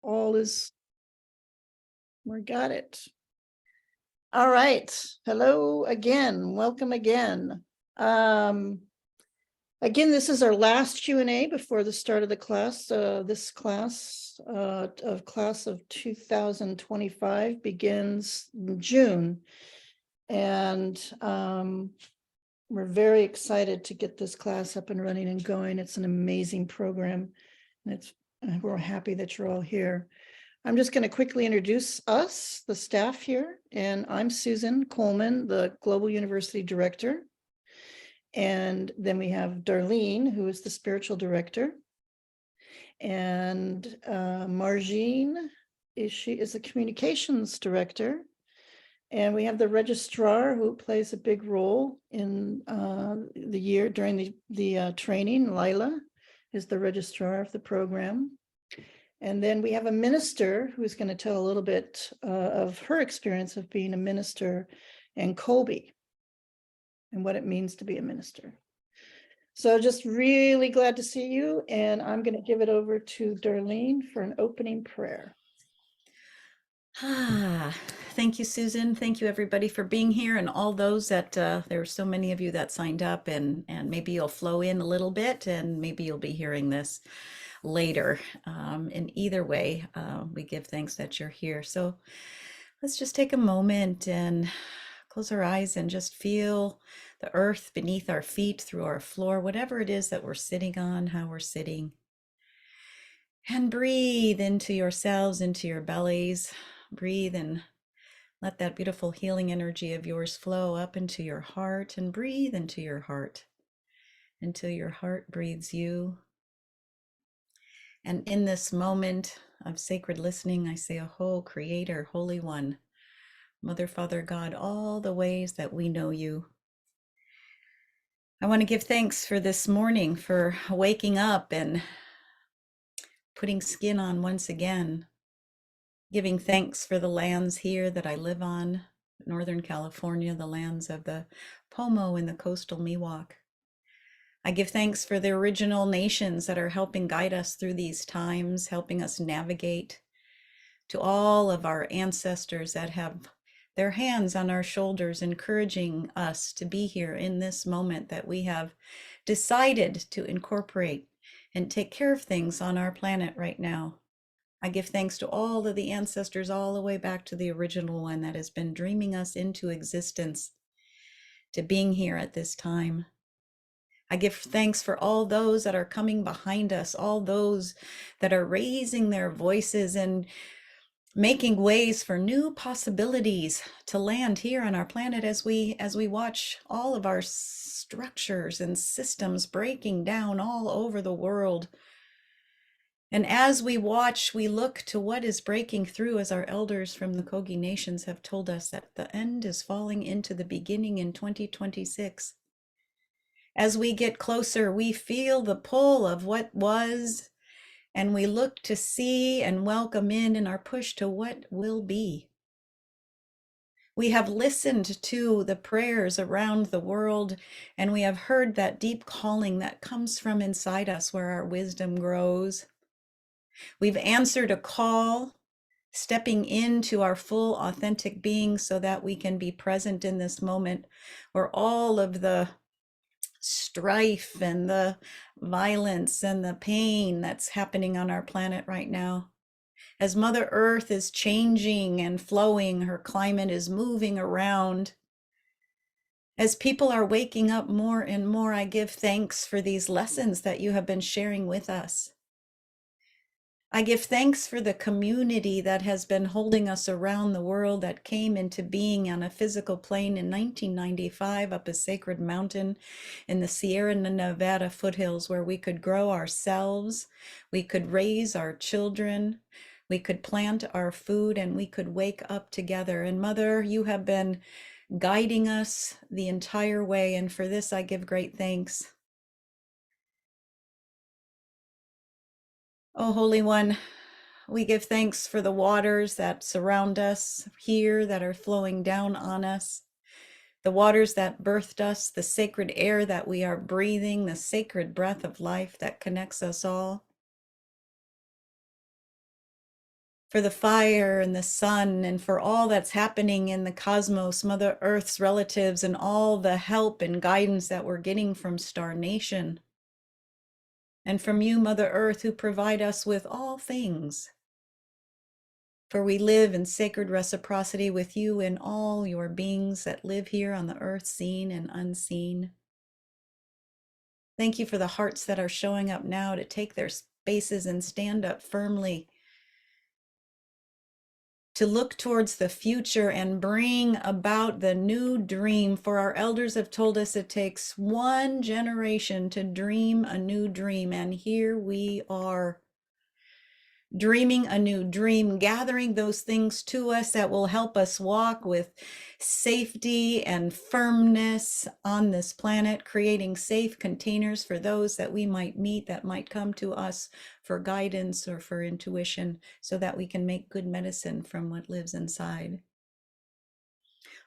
All is, we got it. All right. Hello again. Welcome again. Um, Again, this is our last Q&A before the start of the class. This class of 2025 begins in June. And we're very excited to get this class up and running and going. It's an amazing program. And we're happy that you're all here. I'm just going to quickly introduce us, the staff here, and I'm Susan Coleman, the Global University Director. And then we have Darlene, who is the Spiritual Director. And Margine, she is the Communications Director. And we have the Registrar, who plays a big role in the year during the training. Lila is the Registrar of the program. And then we have a minister who's going to tell a little bit of her experience of being a minister, and Colby and what it means to be a minister. So just really glad to see you. And I'm going to give it over to Darlene for an opening prayer. Thank you, Susan. Thank you, everybody, for being here, and all those that there are so many of you that signed up, and maybe you'll flow in a little bit, and maybe you'll be hearing this later. In either way, we give thanks that you're here. So let's just take a moment and close our eyes and just feel the earth beneath our feet, through our floor, whatever it is that we're sitting on, how we're sitting. And breathe into yourselves, into your bellies. Breathe and let that beautiful healing energy of yours flow up into your heart, and breathe into your heart until your heart breathes you. And in this moment of sacred listening, I say, "Aho, Creator, Holy One, Mother, Father, God, all the ways that we know you." I want to give thanks for this morning, for waking up and putting skin on once again. Giving thanks for the lands here that I live on, Northern California, the lands of the Pomo and the coastal Miwok. I give thanks for the original nations that are helping guide us through these times, helping us navigate. To all of our ancestors that have their hands on our shoulders, encouraging us to be here in this moment that we have decided to incorporate and take care of things on our planet right now. I give thanks to all of the ancestors, all the way back to the original one that has been dreaming us into existence, to being here at this time. I give thanks for all those that are coming behind us, all those that are raising their voices and making ways for new possibilities to land here on our planet, as we watch all of our structures and systems breaking down all over the world. And as we watch, we look to what is breaking through, as our elders from the Kogi nations have told us that the end is falling into the beginning in 2026. As we get closer, we feel the pull of what was, and we look to see and welcome in our push to what will be. We have listened to the prayers around the world, and we have heard that deep calling that comes from inside us, where our wisdom grows. We've answered a call, stepping into our full authentic being so that we can be present in this moment where all of the strife and the violence and the pain that's happening on our planet right now. As Mother Earth is changing and flowing, her climate is moving around. As people are waking up more and more, I give thanks for these lessons that you have been sharing with us. I give thanks for the community that has been holding us around the world, that came into being on a physical plane in 1995 up a sacred mountain in the Sierra Nevada foothills, where we could grow ourselves, we could raise our children, we could plant our food, and we could wake up together. And Mother, you have been guiding us the entire way, and for this I give great thanks. Oh, Holy One, we give thanks for the waters that surround us here, that are flowing down on us, the waters that birthed us, the sacred air that we are breathing, the sacred breath of life that connects us all. for the fire and the sun, and for all that's happening in the cosmos, Mother Earth's relatives, and all the help and guidance that we're getting from Star Nation. And from you, Mother Earth, who provide us with all things. For we live in sacred reciprocity with you and all your beings that live here on the earth, seen and unseen. Thank you for the hearts that are showing up now to take their spaces and stand up firmly, to look towards the future and bring about the new dream. For our elders have told us it takes one generation to dream a new dream, and here we are, dreaming a new dream, gathering those things to us that will help us walk with safety and firmness on this planet, creating safe containers for those that we might meet, that might come to us for guidance or for intuition, so that we can make good medicine from what lives inside.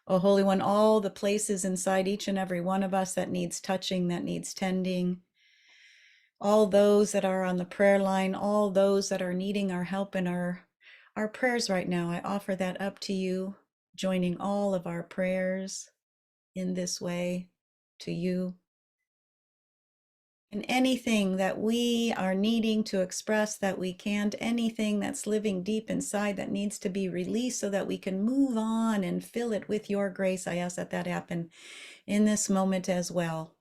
Oh, Holy One, all the places inside each and every one of us that needs touching, that needs tending, all those that are on the prayer line, all those that are needing our help in our prayers right now, I offer that up to you, joining all of our prayers in this way to you. And anything that we are needing to express that we can't, anything that's living deep inside that needs to be released so that we can move on and fill it with your grace, I ask that that happen in this moment as well.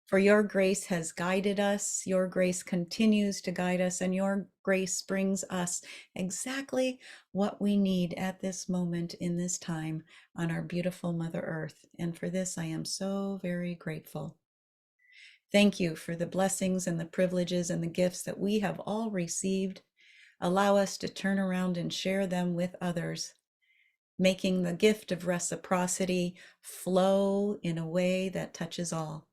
For your grace has guided us, your grace continues to guide us, and your grace brings us exactly what we need at this moment in this time on our beautiful Mother Earth. And for this, I am so very grateful. Thank you for the blessings and the privileges and the gifts that we have all received. Allow us to turn around and share them with others, making the gift of reciprocity flow in a way that touches all.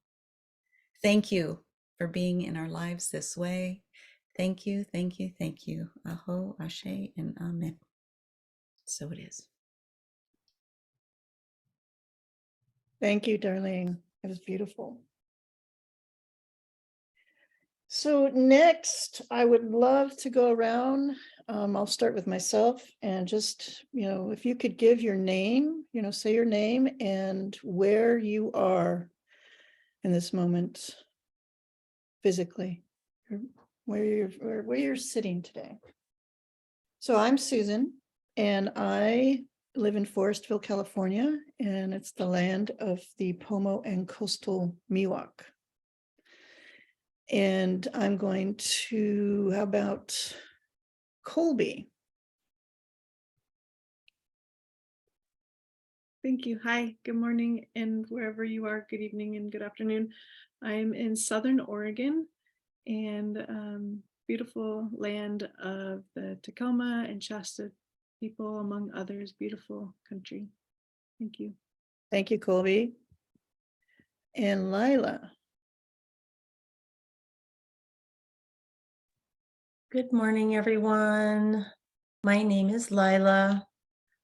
Thank you for being in our lives this way. Thank you, thank you, thank you. Aho, Ashe, and Amen. So it is. Thank you, Darlene. It was beautiful. So next, I would love to go around. I'll start with myself and just, if you could give your name, say your name and where you are in this moment physically, or where you're sitting today. So I'm Susan, and I live in Forestville, California, and it's the land of the Pomo and coastal Miwok. And I'm going to, how about Colby? Thank you. Hi, good morning, and wherever you are, good evening and good afternoon. I'm in Southern Oregon, and beautiful land of the Tacoma and Shasta people, among others. Beautiful country. Thank you. Thank you, Colby. And Lila. Good morning, everyone. My name is Lila.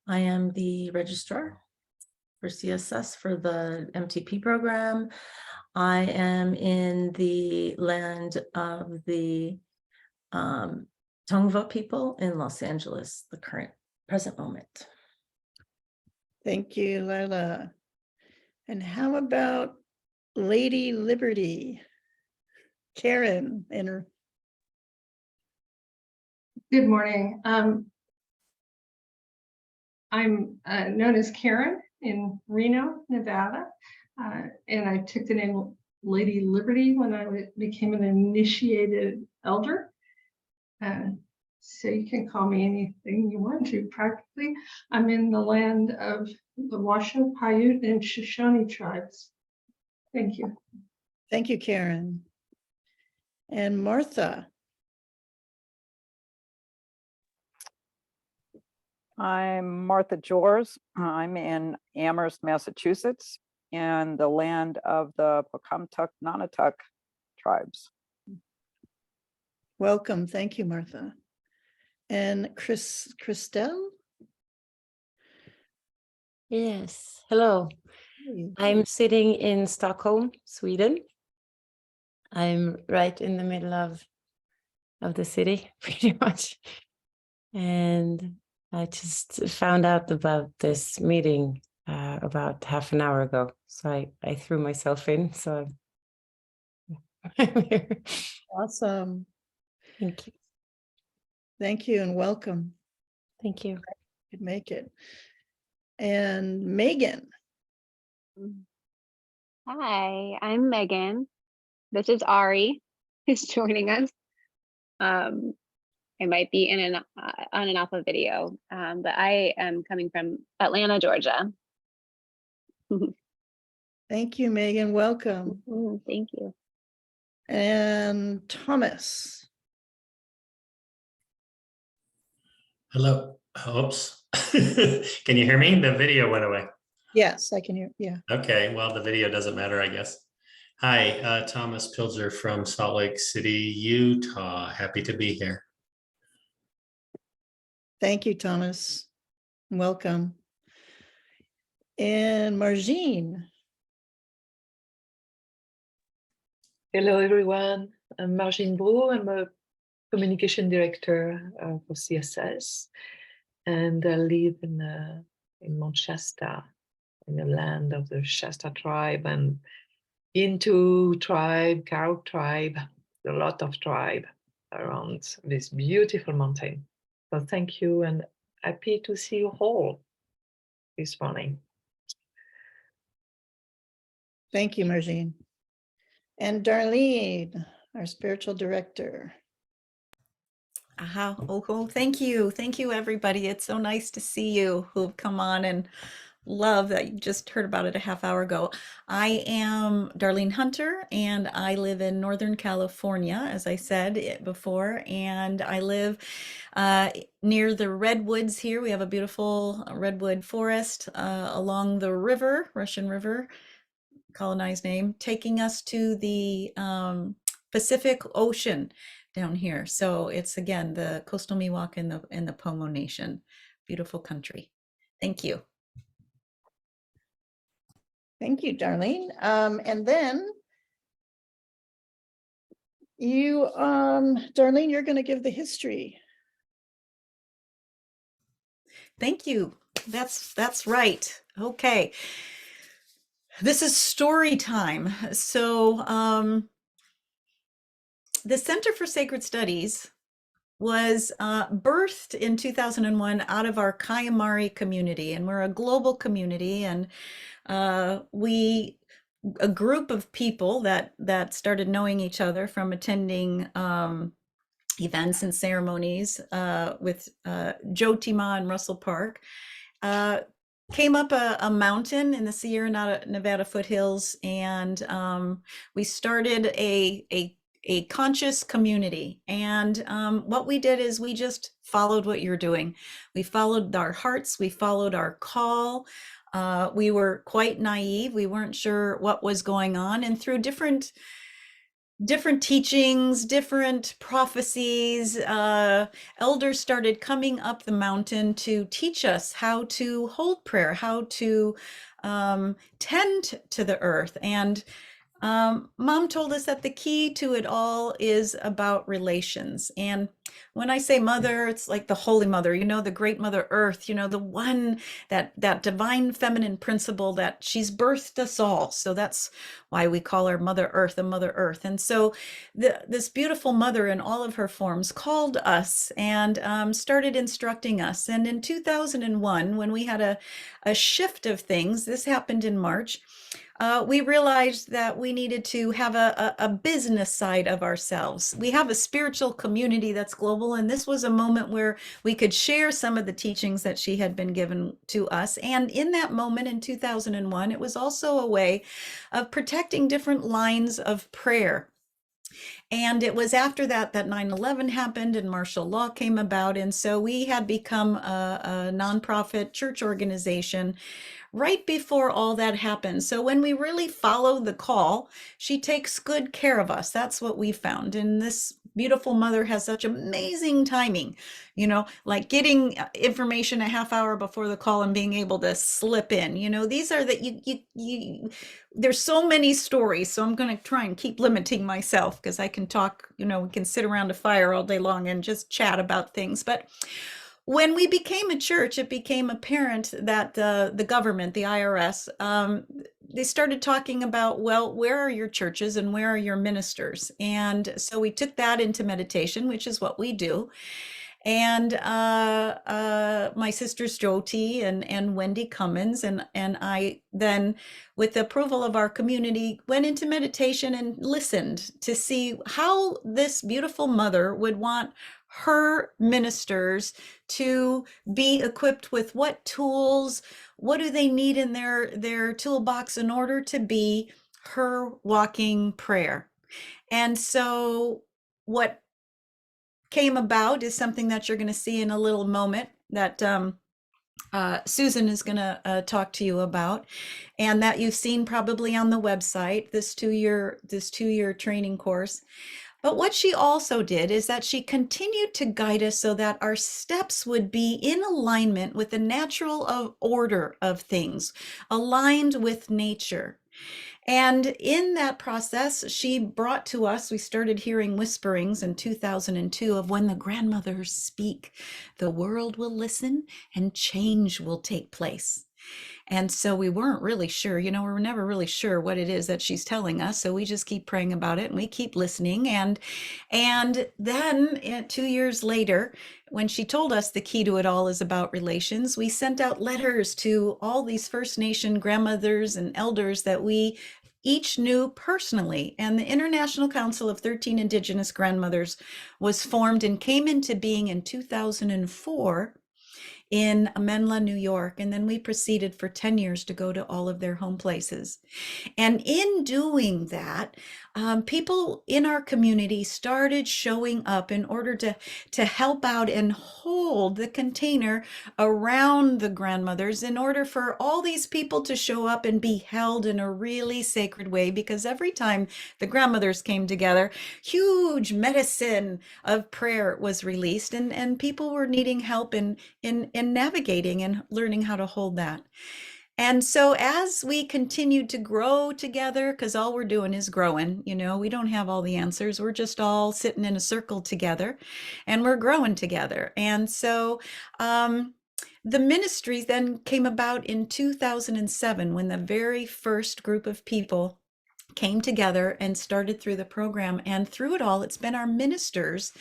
I am the registrar for CSS for the MTP program. I am in the land of the Tongva people in Los Angeles, the present moment. Thank you, Lila. And how about Lady Liberty? Karen and her. Good morning. I'm known as Karen in Reno, Nevada, and I took the name Lady Liberty when I became an initiated elder. So you can call me anything you want to, practically. I'm in the land of the Washoe, Paiute, and Shoshone tribes. Thank you. Thank you, Karen. And Martha. I'm Martha Jors. I'm in Amherst, Massachusetts, and the land of the Pocumtuck Nonotuck tribes. Welcome. Thank you, Martha. And Christelle? Yes, hello. I'm sitting in Stockholm, Sweden. I'm right in the middle of the city, pretty much. And I just found out about this meeting about half an hour ago. So I threw myself in. So I'm here. Awesome. Thank you. Thank you and welcome. Thank you. Could make it. And Megan. Hi, I'm Megan. This is Ari who's joining us. I might be in an on and off a video, but I am coming from Atlanta, Georgia. Thank you, Megan. Welcome. Thank you. And Thomas. Hello. Oops. Can you hear me? The video went away. Yes, I can hear. Yeah. Okay. Well, the video doesn't matter, I guess. Hi, Thomas Pilzer from Salt Lake City, Utah. Happy to be here. Thank you, Thomas. Welcome. And Margine. Hello, everyone. I'm Margine Brou. I'm a communication director for CSS, and I live in Mount Shasta, in the land of the Shasta tribe, and into tribe, Karuk tribe, a lot of tribe around this beautiful mountain. So thank you, and happy to see you all this morning. Thank you, Margine. And Darlene, our spiritual director. Oh, thank you. Thank you, everybody. It's so nice to see you who've come on, and love that you just heard about it a half hour ago. I am Darlene Hunter, and I live in Northern California, as I said before, and I live near the redwoods here. We have a beautiful redwood forest along the river, Russian River, colonized name, taking us to the Pacific Ocean down here. So it's, again, the coastal Miwok in the Pomo Nation. Beautiful country. Thank you. Thank you, Darlene. And then you, Darlene, you're going to give the history. Thank you. That's right. Okay. This is story time. So the Center for Sacred Studies was birthed in 2001 out of our Kayamari community, and we're a global community, and a group of people that started knowing each other from attending events and ceremonies with Jotima and Russell Park, came up a mountain in the Sierra Nevada foothills, and we started a conscious community. And what we did is we just followed what you're doing. We followed our hearts, we followed our call. We were quite naive. We weren't sure what was going on. And through different teachings, different prophecies, elders started coming up the mountain to teach us how to hold prayer, how to tend to the earth. And Mom told us that the key to it all is about relations. And when I say mother, it's like the Holy Mother, the great Mother Earth, the one, that divine feminine principle that she's birthed us all. So that's why we call her Mother Earth, the Mother Earth. And so this beautiful mother in all of her forms called us and started instructing us. And in 2001, when we had a shift of things, this happened in March, we realized that we needed to have a business side of ourselves. We have a spiritual community that's global, and this was a moment where we could share some of the teachings that she had been given to us. And in that moment in 2001, it was also a way of protecting different lines of prayer. And it was after that 9/11 happened and martial law came about. And so we had become a nonprofit church organization right before all that happened. So when we really follow the call, she takes good care of us. That's what we found. And this beautiful mother has such amazing timing, like getting information a half hour before the call and being able to slip in. These are there's so many stories. So I'm going to try and keep limiting myself because I can talk, we can sit around a fire all day long and just chat about things. But when we became a church, it became apparent that the government, the IRS, they started talking about, well, where are your churches and where are your ministers? And so we took that into meditation, which is what we do. And my sisters Jyoti and Wendy Cummins and I then, with the approval of our community, went into meditation and listened to see how this beautiful mother would want her ministers to be equipped with what tools, what do they need in their toolbox in order to be her walking prayer. And so what came about is something that you're going to see in a little moment that Susan is going to talk to you about, and that you've seen probably on the website, this two-year training course. But what she also did is that she continued to guide us so that our steps would be in alignment with the natural order of things, aligned with nature. And in that process, she brought to us, we started hearing whisperings in 2002 of when the grandmothers speak, the world will listen and change will take place. And so we weren't really sure, we were never really sure what it is that she's telling us. So we just keep praying about it and we keep listening. And then 2 years later, when she told us the key to it all is about relations, we sent out letters to all these First Nation grandmothers and elders that we each knew personally. And the International Council of 13 Indigenous Grandmothers was formed and came into being in 2004 in Menla, New York. And then we proceeded for 10 years to go to all of their home places. And in doing that, people in our community started showing up in order to help out and hold the container around the grandmothers in order for all these people to show up and be held in a really sacred way. Because every time the grandmothers came together, huge medicine of prayer was released, and people were needing help in navigating and learning how to hold that. And so as we continued to grow together, because all we're doing is growing, we don't have all the answers. We're just all sitting in a circle together and we're growing together. And so the ministry then came about in 2007 when the very first group of people came together and started through the program. And through it all, it's been our ministers,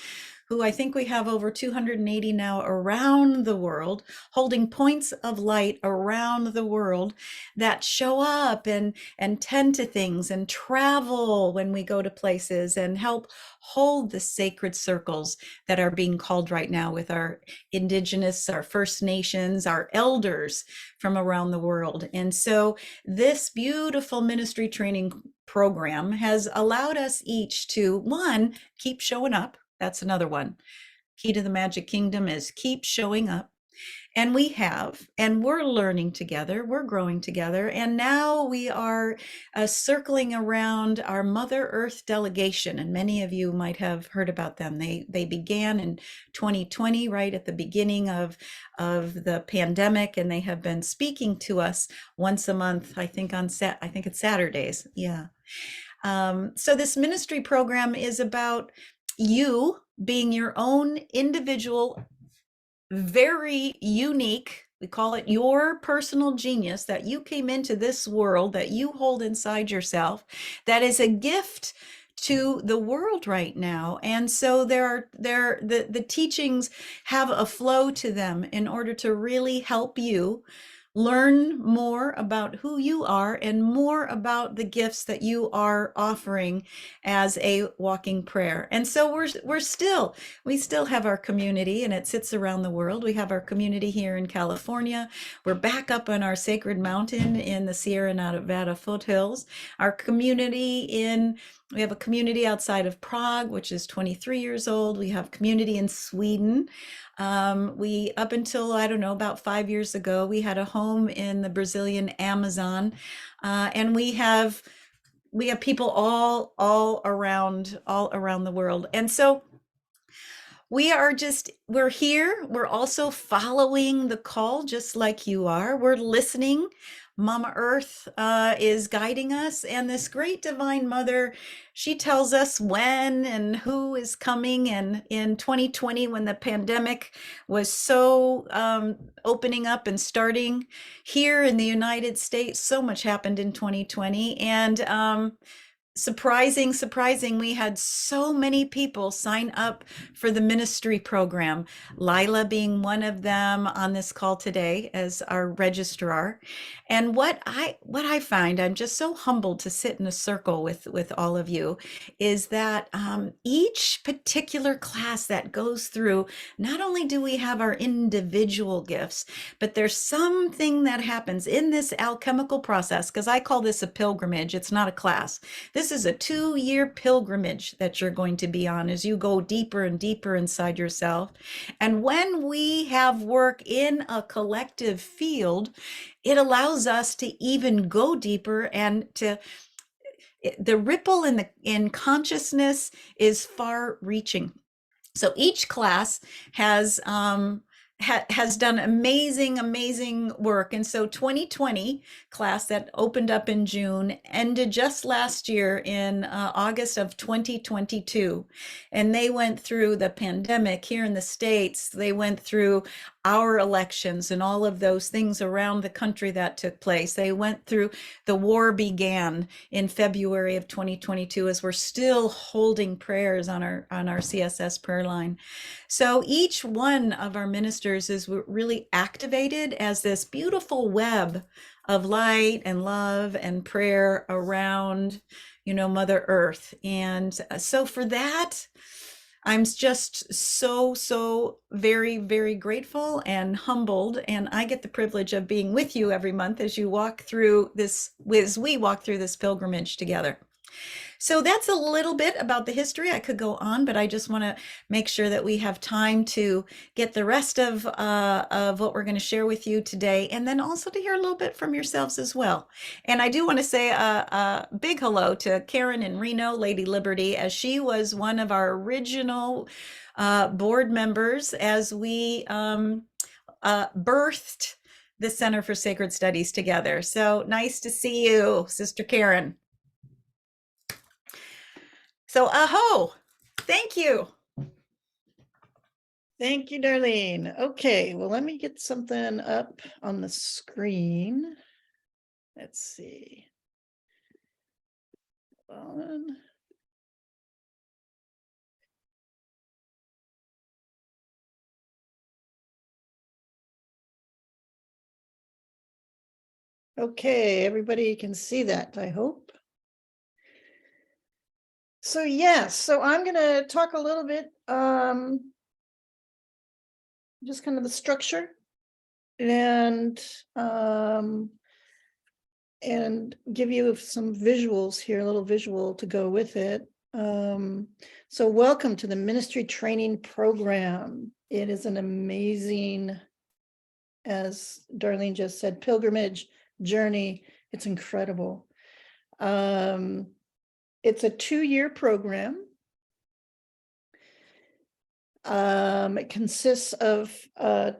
who I think we have over 280 now around the world, holding points of light around the world, that show up and tend to things and travel when we go to places and help hold the sacred circles that are being called right now with our Indigenous, our First Nations, our elders from around the world. And so this beautiful ministry training program has allowed us each to, one, keep showing up. That's another one. Key to the Magic Kingdom is keep showing up. And we have, and we're learning together, we're growing together. And now we are circling around our Mother Earth delegation. And many of you might have heard about them. They began in 2020, right at the beginning of the pandemic. And they have been speaking to us once a month, I think it's Saturdays. Yeah. So this ministry program is about you being your own individual, very unique, we call it your personal genius, that you came into this world, that you hold inside yourself, that is a gift to the world right now. And so the teachings have a flow to them in order to really help you learn more about who you are and more about the gifts that you are offering as a walking prayer. And so we still have our community, and it sits around the world. We have our community here in California. We're back up on our sacred mountain in the Sierra Nevada foothills. We have a community outside of Prague, which is 23 years old. We have community in Sweden. Up until, I don't know, about 5 years ago, we had a home in the Brazilian Amazon. And we have people all around the world. And so we're here. We're also following the call, just like you are. We're listening. Mama Earth is guiding us, and this great divine mother, she tells us when and who is coming. And in 2020, when the pandemic was so opening up and starting here in the United States, so much happened in 2020. And surprising, we had so many people sign up for the ministry program, Lila being one of them on this call today as our registrar. And what I find, I'm just so humbled to sit in a circle with all of you, is that each particular class that goes through, not only do we have our individual gifts, but there's something that happens in this alchemical process, because I call this a pilgrimage. It's not a class. This is a 2-year pilgrimage that you're going to be on as you go deeper and deeper inside yourself. And when we have work in a collective field, it allows us to even go deeper, and the ripple in consciousness is far reaching. So each class has done amazing work. And so 2020 class that opened up in June ended just last year in August of 2022. And they went through the pandemic here in the States. They went through our elections and all of those things around the country that took place. They went through, the war began in February of 2022, as we're still holding prayers on our CSS prayer line. So each one of our ministers is really activated as this beautiful web of light and love and prayer around, Mother Earth. And so for that, I'm just so very grateful and humbled, and I get the privilege of being with you every month as we walk through this pilgrimage together. So that's a little bit about the history. I could go on, but I just want to make sure that we have time to get the rest of what we're going to share with you today, and then also to hear a little bit from yourselves as well. And I do want to say a big hello to Karen in Reno, Lady Liberty, as she was one of our original board members as we birthed the Center for Sacred Studies together. So nice to see you, Sister Karen. So, aho, thank you. Thank you, Darlene. Okay, well, let me get something up on the screen. Let's see. Hold on. Okay, everybody can see that, I hope. So yes, so I'm going to talk a little bit, just kind of the structure and give you some visuals here, a little visual to go with it. So welcome to the Ministry Training Program. It is an amazing, as Darlene just said, pilgrimage journey. It's incredible. It's a 2-year program. It consists of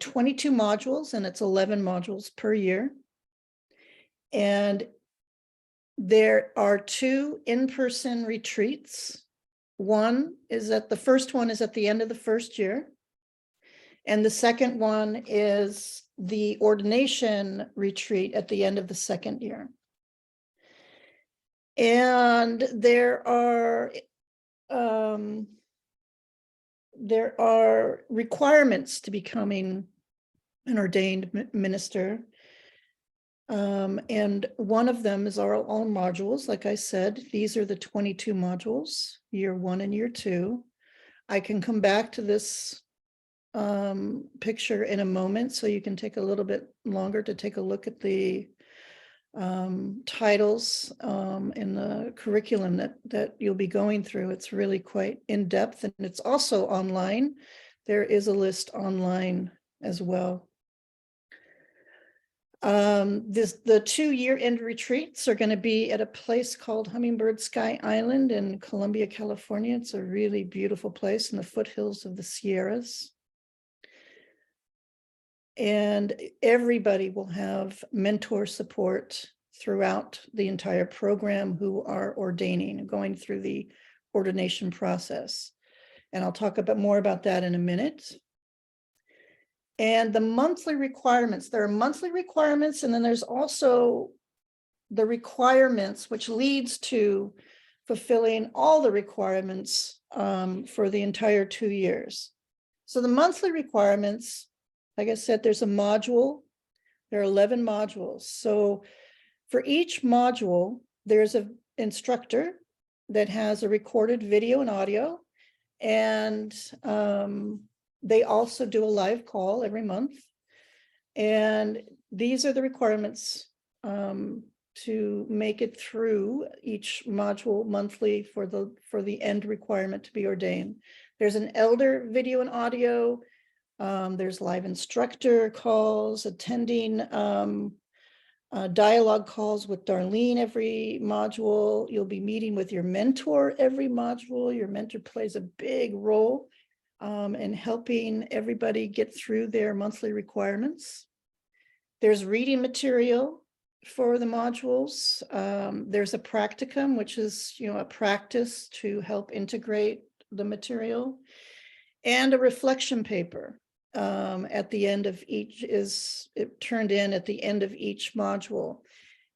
22 modules, and it's 11 modules per year. And there are 2 in-person retreats. The first one is at the end of the first year. And the second one is the ordination retreat at the end of the second year. And there are requirements to becoming an ordained minister. And one of them is our own modules. Like I said, these are the 22 modules, year 1 and year 2. I can come back to this picture in a moment, so you can take a little bit longer to take a look at the titles in the curriculum that you'll be going through. It's really quite in depth, and it's also online. There is a list online as well. The 2-year end retreats are going to be at a place called Hummingbird Sky Island in Columbia, California. It's a really beautiful place in the foothills of the Sierras. And everybody will have mentor support throughout the entire program who are ordaining, going through the ordination process. And I'll talk a bit more about that in a minute. And the monthly requirements, there are monthly requirements, and then there's also the requirements, which leads to fulfilling all the requirements for the entire 2 years. So the monthly requirements, like I said, there's a module. There are 11 modules. So for each module, there's an instructor that has a recorded video and audio, and they also do a live call every month. And these are the requirements to make it through each module monthly for the end requirement to be ordained. There's an elder video and audio. There's live instructor calls, attending dialogue calls with Darlene every module. You'll be meeting with your mentor every module. Your mentor plays a big role in helping everybody get through their monthly requirements. There's reading material for the modules. There's a practicum, which is, a practice to help integrate the material, and a reflection paper at the end of each turned in at the end of each module.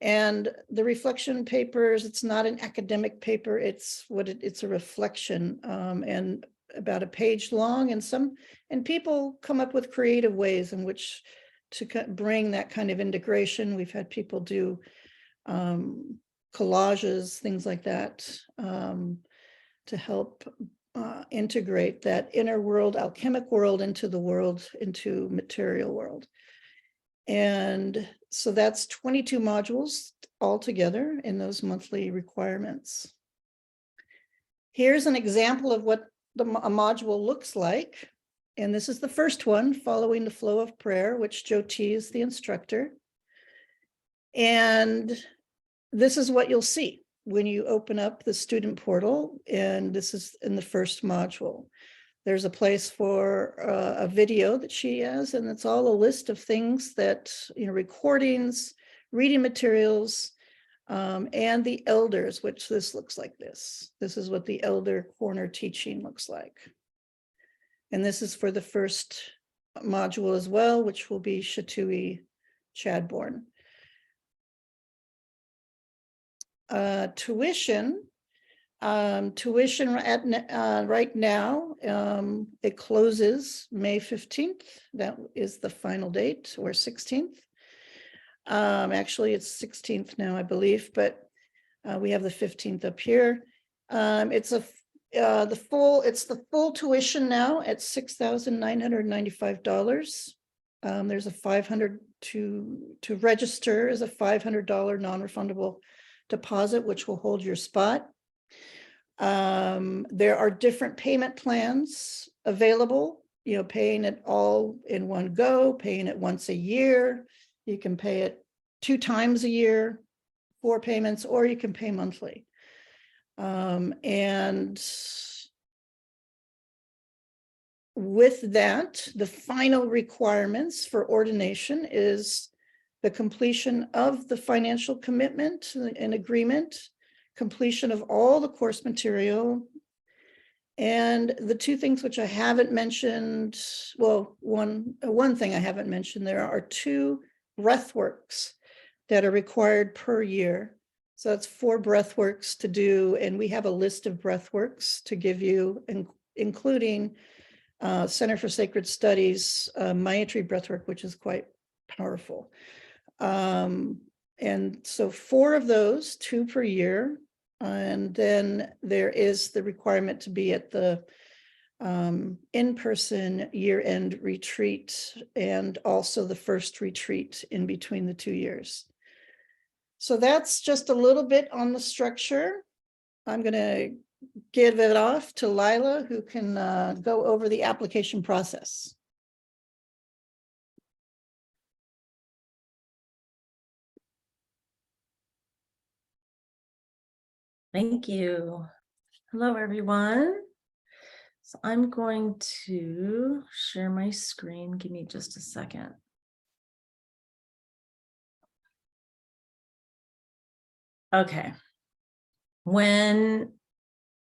And the reflection papers, it's not an academic paper, it's a reflection, and about a page long, and people come up with creative ways in which to bring that kind of integration. We've had people do collages, things like that, to help integrate that inner world, alchemic world, into material world. And so that's 22 modules altogether in those monthly requirements. Here's an example of what a module looks like. And this is the first one, following the flow of prayer, which Jyoti is the instructor. And this is what you'll see when you open up the student portal. And this is in the first module. There's a place for a video that she has, and it's all a list of things that, recordings, reading materials, and the elders, which this looks like this. This is what the elder corner teaching looks like. And this is for the first module as well, which will be Shatui Chadbourne. Tuition right now, it closes May 15th. That is the final date, or 16th. Actually, it's 16th now, I believe, but we have the 15th up here. It's the full tuition now at $6,995. There's a $500 to register is a $500 non-refundable deposit, which will hold your spot. There are different payment plans available, paying it all in one go, paying it once a year. You can pay it 2 times a year, 4 payments, or you can pay monthly. And with that, the final requirements for ordination is the completion of the financial commitment and agreement, completion of all the course material, and the 2 things which I haven't mentioned. Well, one thing I haven't mentioned, there are 2 breathworks that are required per year. So that's 4 breathworks to do, and we have a list of breathworks to give you, including Center for Sacred Studies Maitri breathwork, which is quite powerful. And so 4 of those, 2 per year. And then there is the requirement to be at the in-person year-end retreat, and also the first retreat in between the 2 years. So that's just a little bit on the structure. I'm going to give it off to Lila, who can go over the application process. Thank you. Hello, everyone. So I'm going to share my screen. Give me just a second. Okay. When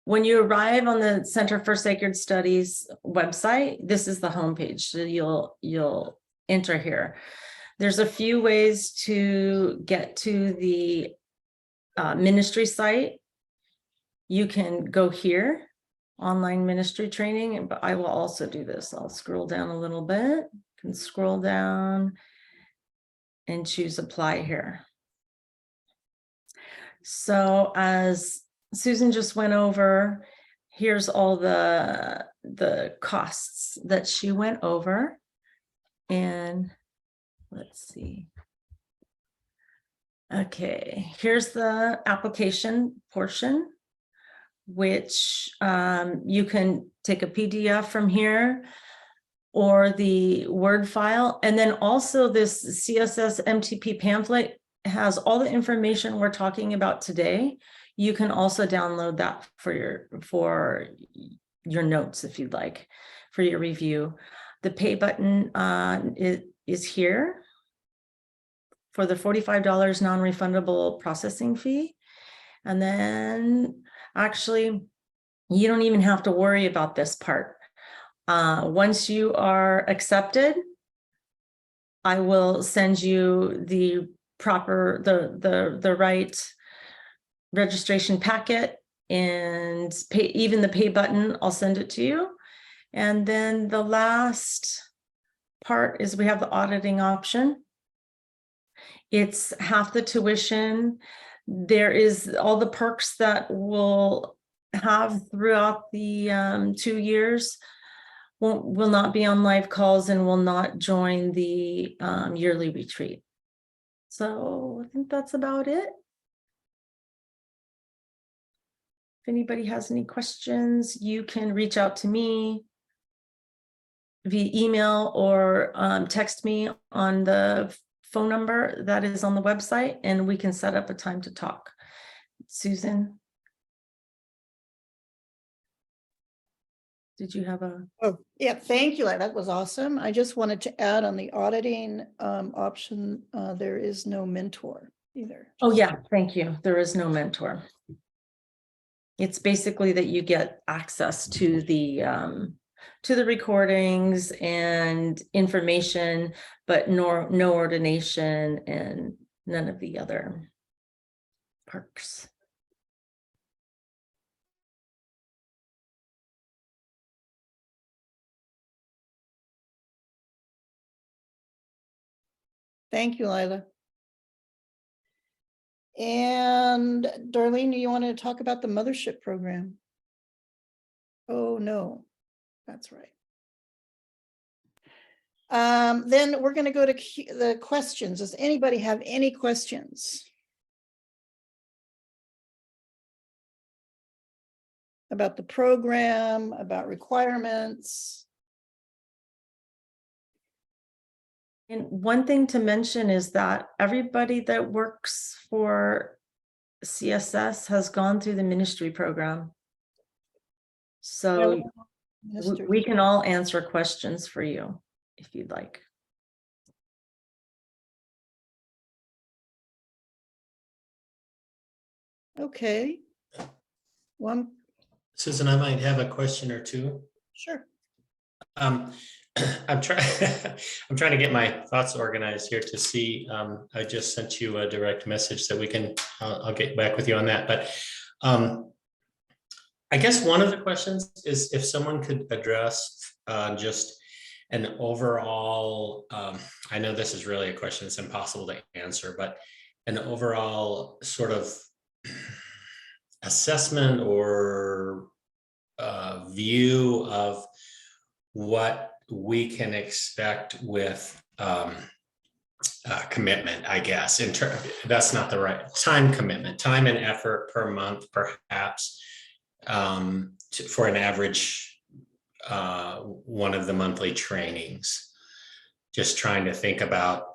you arrive on the Center for Sacred Studies website, this is the homepage. So you'll enter here. There's a few ways to get to the ministry site. You can go here, online ministry training, but I will also do this. I'll scroll down a little bit, can scroll down and choose apply here. So as Susan just went over, here's all the costs that she went over. And let's see. Okay, here's the application portion, which you can take a PDF from here or the Word file. And then also this CSS MTP pamphlet has all the information we're talking about today. You can also download that for your notes if you'd like, for your review. The pay button is here for the $45 non-refundable processing fee. And then actually, you don't even have to worry about this part. Once you are accepted, I will send you the proper, the right registration packet and pay, even the pay button, I'll send it to you. And then the last part is we have the auditing option. It's half the tuition. There is all the perks that we'll have throughout the 2 years. Will not be on live calls and will not join the yearly retreat. So I think that's about it. If anybody has any questions, you can reach out to me via email or text me on the phone number that is on the website, and we can set up a time to talk. Susan, did you have a? Oh, yeah, thank you. That was awesome. I just wanted to add on the auditing option, there is no mentor either. Oh yeah, thank you. There is no mentor. It's basically that you get access to the recordings and information, but no ordination and none of the other perks. Thank you, Lila. And Darlene, you want to talk about the mothership program? Oh, no, that's right. Then we're going to go to the questions. Does anybody have any questions about the program, about requirements? And one thing to mention is that everybody that works for CSS has gone through the ministry program. So we can all answer questions for you if you'd like. Okay. One. Susan, I might have a question or two. Sure. I'm trying to get my thoughts organized here to see. I just sent you a direct message that we can, I'll get back with you on that. But I guess one of the questions is if someone could address just an overall, I know this is really a question that's impossible to answer, but an overall sort of assessment or view of what we can expect with commitment, I guess. That's not the right time commitment, time and effort per month, perhaps, for an average one of the monthly trainings. Just trying to think about,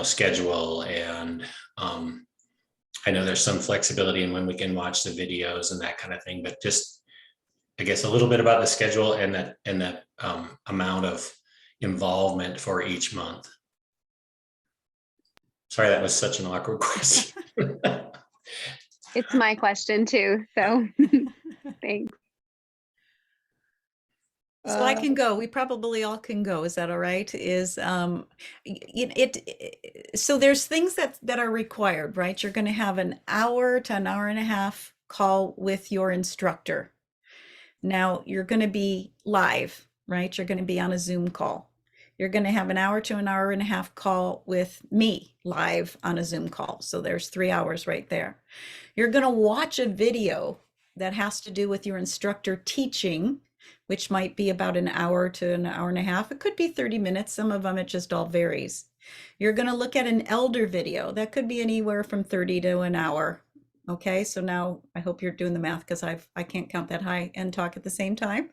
schedule, and I know there's some flexibility in when we can watch the videos and that kind of thing, but just I guess a little bit about the schedule and that amount of involvement for each month. Sorry, that was such an awkward question. It's my question too. So thanks. So I can go. We probably all can go. Is that all right? So there's things that are required, right? You're going to have an hour to an hour and a half call with your instructor. Now you're going to be live, right? You're going to be on a Zoom call. You're going to have an hour to an hour and a half call with me live on a Zoom call. So there's 3 hours right there. You're going to watch a video that has to do with your instructor teaching, which might be about an hour to an hour and a half. It could be 30 minutes. Some of them, it just all varies. You're going to look at an elder video. That could be anywhere from 30 to an hour. Okay, so now I hope you're doing the math because I can't count that high and talk at the same time.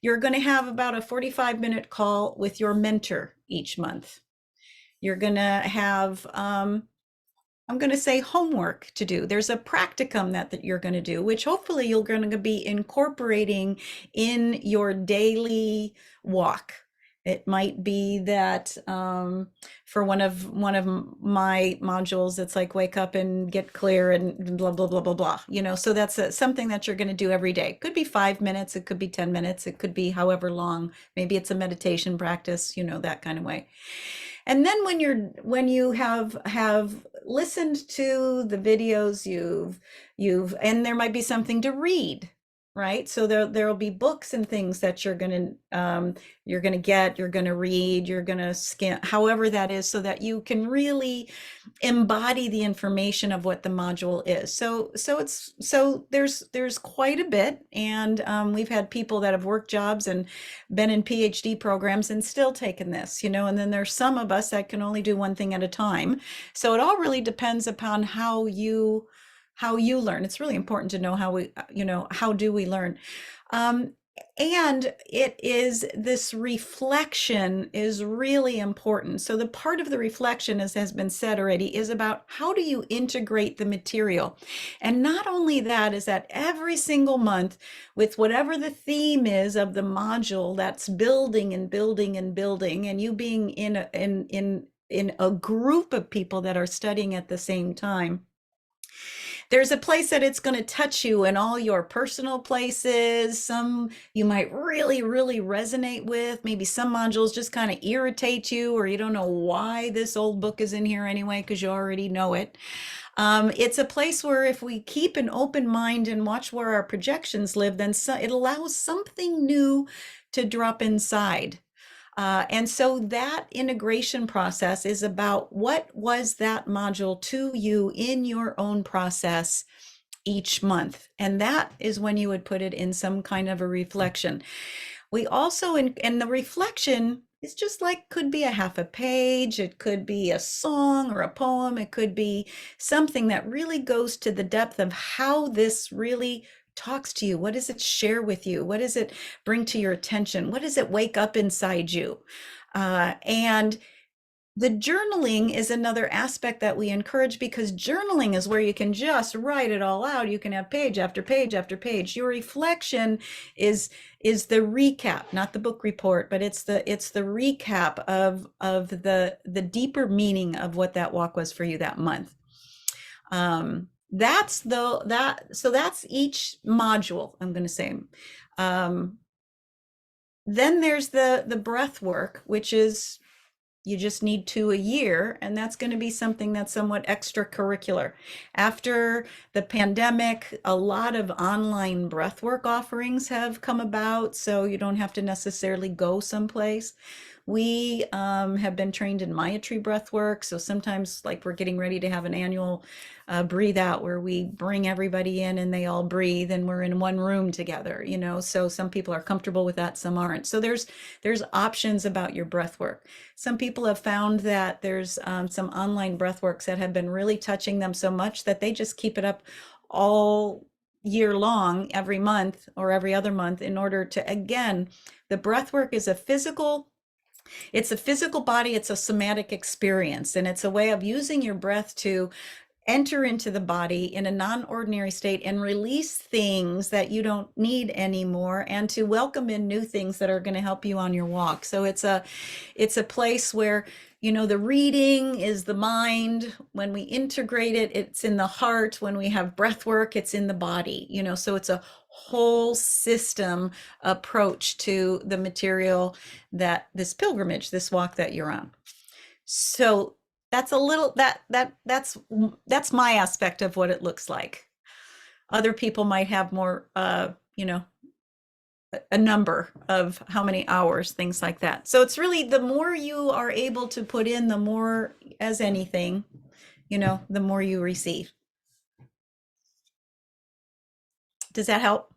You're going to have about a 45-minute call with your mentor each month. You're going to have I'm going to say homework to do. There's a practicum that you're going to do, which hopefully you're going to be incorporating in your daily walk. It might be that for one of my modules, it's like wake up and get clear and blah, blah, blah, blah, blah. You know, so that's something that you're going to do every day. It could be 5 minutes. It could be 10 minutes. It could be however long. Maybe it's a meditation practice, you know, that kind of way. And then when you have listened to the videos, and there might be something to read, right? So there'll be books and things that you're gonna get, you're gonna read, you're gonna scan, however that is, so that you can really embody the information of what the module is. So there's quite a bit, and we've had people that have worked jobs and been in PhD programs and still taken this, you know, and then there's some of us that can only do one thing at a time. So it all really depends upon how you learn. It's really important to know how do we learn. And it is, this reflection is really important. So the part of the reflection, as has been said already, is about how do you integrate the material? And not only that, is that every single month, with whatever the theme is of the module, that's building and building and building, and you being in a group of people that are studying at the same time, there's a place that it's going to touch you in all your personal places. Some you might really, really resonate with. Maybe some modules just kind of irritate you, or you don't know why this old book is in here anyway, because you already know it. It's a place where if we keep an open mind and watch where our projections live, then it allows something new to drop inside. And so that integration process is about what was that module to you in your own process each month. And that is when you would put it in some kind of a reflection. We also, and the reflection is just like, could be a half a page, it could be a song or a poem, it could be something that really goes to the depth of how this really talks to you. What does it share with you? What does it bring to your attention? What does it wake up inside you? And the journaling is another aspect that we encourage, because journaling is where you can just write it all out. You can have page after page after page. Your reflection is the recap, not the book report, but it's the recap of the deeper meaning of what that walk was for you that month. That's each module, I'm going to say. Then there's the breath work, which is, you just need 2 a year, and that's going to be something that's somewhat extracurricular. After the pandemic, a lot of online breathwork offerings have come about, so you don't have to necessarily go someplace. We have been trained in Maitri breathwork, so sometimes, like, we're getting ready to have an annual breathe out where we bring everybody in and they all breathe and we're in one room together, you know. So some people are comfortable with that, some aren't. So there's options about your breath work. Some people have found that there's some online breathworks that have been really touching them so much that they just keep it up all year long, every month or every other month, in order to, again, the breath work is it's a physical body, it's a somatic experience, and it's a way of using your breath to enter into the body in a non-ordinary state and release things that you don't need anymore, and to welcome in new things that are going to help you on your walk. So it's a place where you know, the reading is the mind. When we integrate it, it's in the heart. When we have breath work, it's in the body, you know, so it's a whole system approach to the material that this pilgrimage, this walk that you're on. So that's a little that's my aspect of what it looks like. Other people might have more you know, a number of how many hours, things like that. So it's really, the more you are able to put in, the more, as anything, you know, the more you receive. Does that help?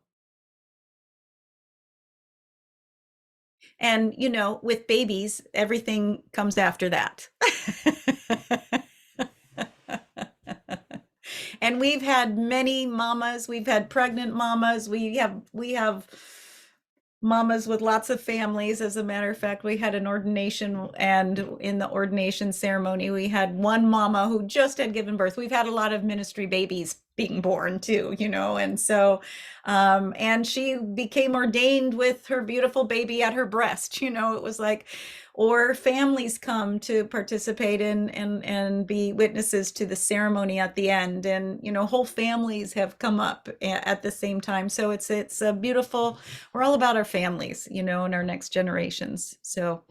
And, you know, with babies, everything comes after that. And we've had many mamas, we've had pregnant mamas, we have mamas with lots of families. As a matter of fact, we had an ordination, and in the ordination ceremony, we had one mama who just had given birth. We've had a lot of ministry babies being born too, you know, and so, and she became ordained with her beautiful baby at her breast, you know, it was like, or families come to participate in and be witnesses to the ceremony at the end, and you know, whole families have come up at the same time. So it's a beautiful, we're all about our families, you know, and our next generations. So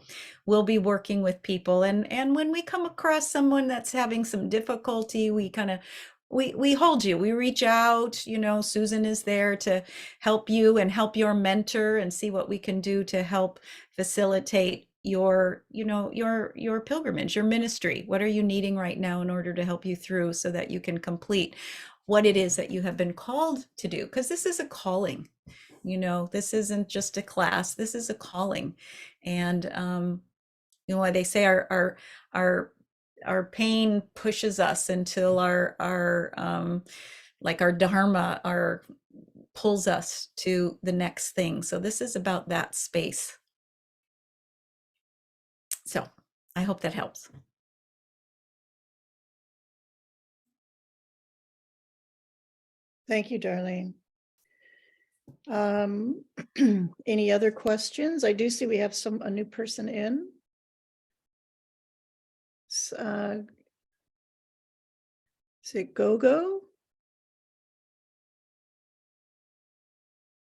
we'll be working with people, and when we come across someone that's having some difficulty, we kind of we hold you, we reach out, you know, Susan is there to help you and help your mentor and see what we can do to help facilitate your, you know, your pilgrimage, your ministry. What are you needing right now in order to help you through, so that you can complete what it is that you have been called to do? Because this is a calling, you know, this isn't just a class, this is a calling. And you know, they say our pain pushes us until our like our dharma, our pulls us to the next thing. So this is about that space. So I hope that helps. Thank you, Darlene. Any other questions? I do see we have a new person in. Is it Gogo?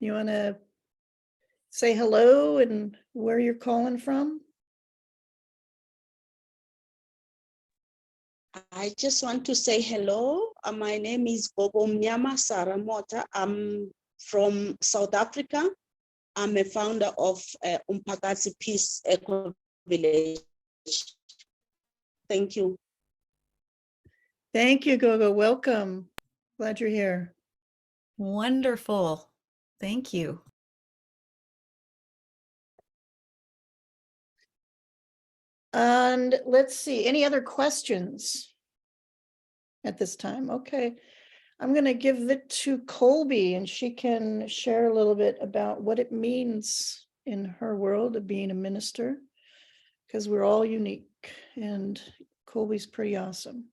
You want to say hello and where you're calling from? I just want to say hello. My name is Gogo Mnyama Saramota. I'm from South Africa. I'm a founder of Umpakatsi Peace Eco Village. Thank you. Thank you, Gogo. Welcome. Glad you're here. Wonderful. Thank you. And let's see, any other questions at this time? Okay. I'm going to give it to Colby, and she can share a little bit about what it means in her world of being a minister, because we're all unique, and Colby's pretty awesome.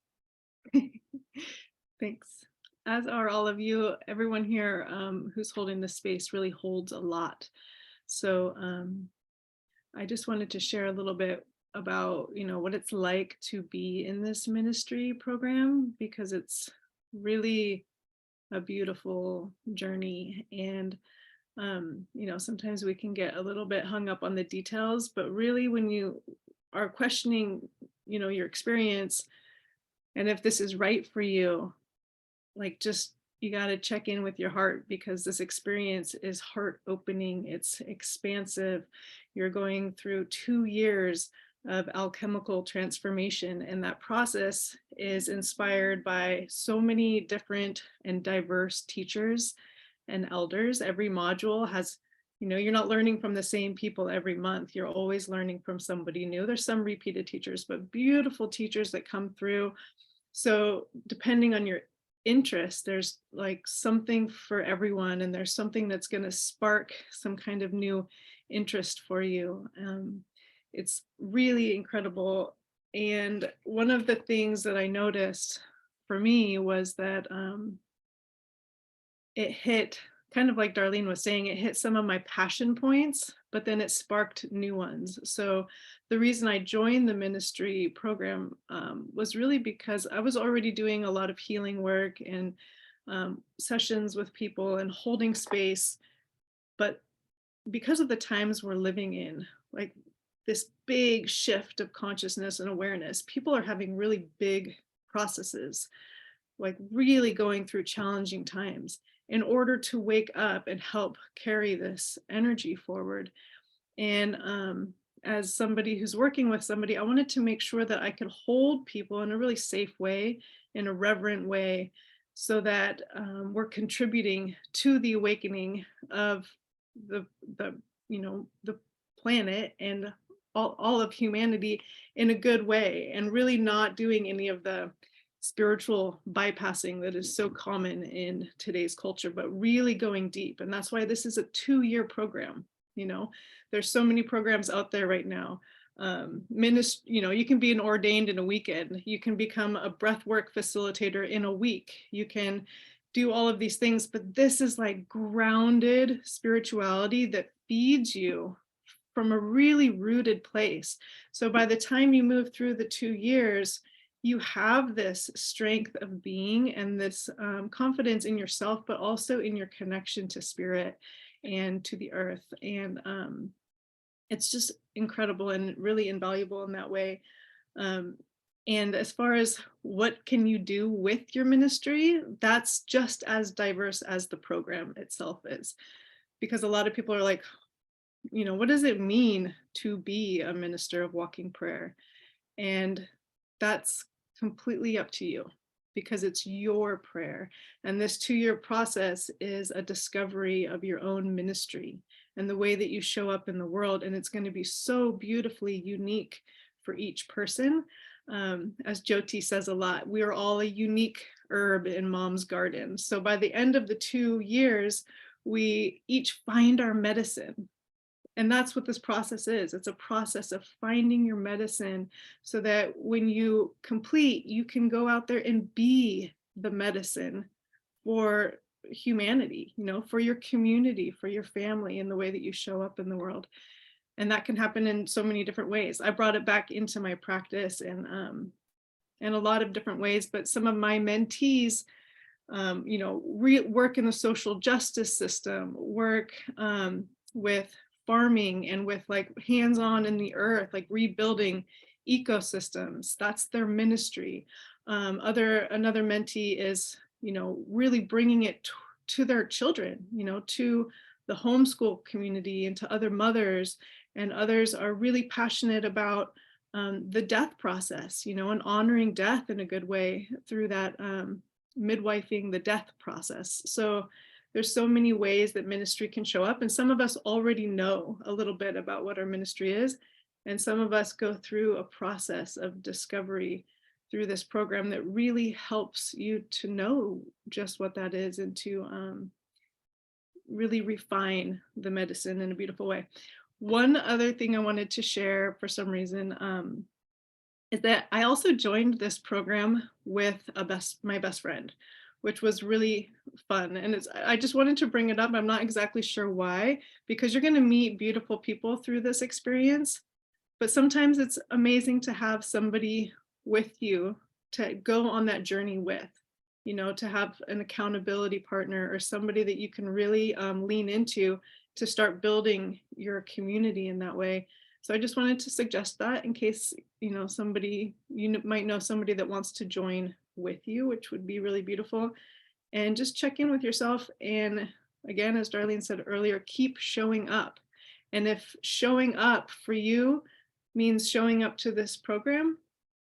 Thanks. As are all of you. Everyone here who's holding this space really holds a lot. So I just wanted to share a little bit about, you know, what it's like to be in this ministry program, because it's really a beautiful journey. And you know, sometimes we can get a little bit hung up on the details, but really when you are questioning, you know, your experience and if this is right for you, like, just, you got to check in with your heart, because this experience is heart opening. It's expansive. You're going through 2 years of alchemical transformation, and that process is inspired by so many different and diverse teachers and elders. Every module has, you know, you're not learning from the same people every month. You're always learning from somebody new. There's some repeated teachers, but beautiful teachers that come through. So depending on your interest, there's like something for everyone, and there's something that's going to spark some kind of new interest for you. It's really incredible. And one of the things that I noticed for me was that it hit, kind of like Darlene was saying, it hit some of my passion points but then it sparked new ones. So the reason I joined the ministry program was really because I was already doing a lot of healing work and sessions with people and holding space. But because of the times we're living in, like this big shift of consciousness and awareness, people are having really big processes, like really going through challenging times in order to wake up and help carry this energy forward. And as somebody who's working with somebody, I wanted to make sure that I could hold people in a really safe way, in a reverent way, so that we're contributing to the awakening of the the planet and all of humanity in a good way, and really not doing any of the spiritual bypassing that is so common in today's culture, but really going deep. And that's why this is a 2-year program. There's so many programs out there right now. You can be an ordained in a weekend. You can become a breathwork facilitator in a week. You can do all of these things, but this is like grounded spirituality that feeds you from a really rooted place. So by the time you move through the 2 years, you have this strength of being and this confidence in yourself, but also in your connection to spirit and to the earth. And it's just incredible and really invaluable in that way. And as far as what can you do with your ministry, that's just as diverse as the program itself is. Because a lot of people are like, what does it mean to be a minister of walking prayer? And that's completely up to you, because it's your prayer. And this 2-year process is a discovery of your own ministry and the way that you show up in the world. And it's going to be so beautifully unique for each person. As Jyoti says a lot, we are all a unique herb in mom's garden. So by the end of the 2 years, we each find our medicine. And that's what this process is. It's a process of finding your medicine so that when you complete, you can go out there and be the medicine for humanity, for your community, for your family, and the way that you show up in the world. And that can happen in so many different ways. I brought it back into my practice in a lot of different ways, but some of my mentees, work in the social justice system, work with farming and with like hands-on in the earth, like rebuilding ecosystems. That's their ministry. Another mentee is, really bringing it to their children, to the homeschool community and to other mothers. And others are really passionate about the death process, and honoring death in a good way through that midwifing the death process. So there's so many ways that ministry can show up, and some of us already know a little bit about what our ministry is, and some of us go through a process of discovery through this program that really helps you to know just what that is and to really refine the medicine in a beautiful way. One other thing I wanted to share for some reason is that I also joined this program with my best friend, which was really fun. And I just wanted to bring it up. I'm not exactly sure why, because you're going to meet beautiful people through this experience. But sometimes it's amazing to have somebody with you to go on that journey with, to have an accountability partner or somebody that you can really lean into to start building your community in that way. So I just wanted to suggest that in case, somebody, you might know somebody that wants to join with you, which would be really beautiful. And just check in with yourself. And again, as Darlene said earlier, keep showing up. And if showing up for you means showing up to this program,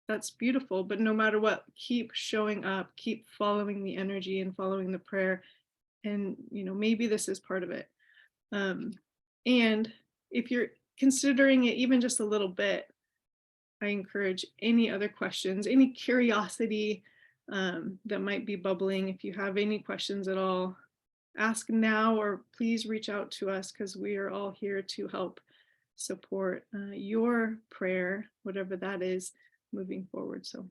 that's beautiful. But no matter what, keep showing up, keep following the energy and following the prayer. And, maybe this is part of it. And if you're considering it even just a little bit, I encourage any other questions, any curiosity that might be bubbling. If you have any questions at all, ask now, or please reach out to us, because we are all here to help support your prayer, whatever that is, moving forward. So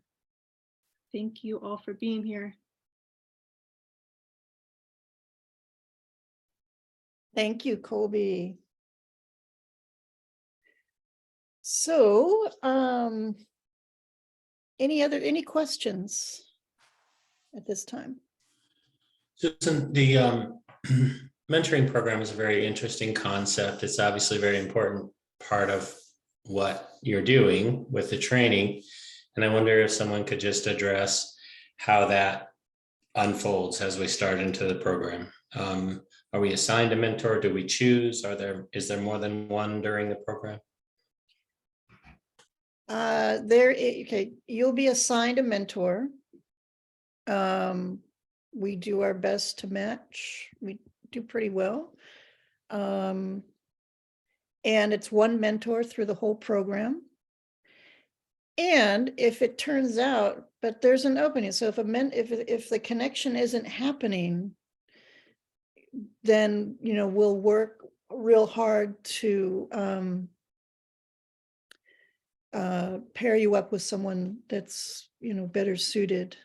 thank you all for being here. Thank you, Colby. So, any questions at this time? Susan, the mentoring program is a very interesting concept. It's obviously a very important part of what you're doing with the training. And I wonder if someone could just address how that unfolds as we start into the program. Are we assigned a mentor? Do we choose? Is there more than one during the program? Okay, you'll be assigned a mentor. We do our best to match. We do pretty well. And it's one mentor through the whole program. And if it turns out, but there's an opening. So if the connection isn't happening, then, we'll work real hard to pair you up with someone that's, better suited.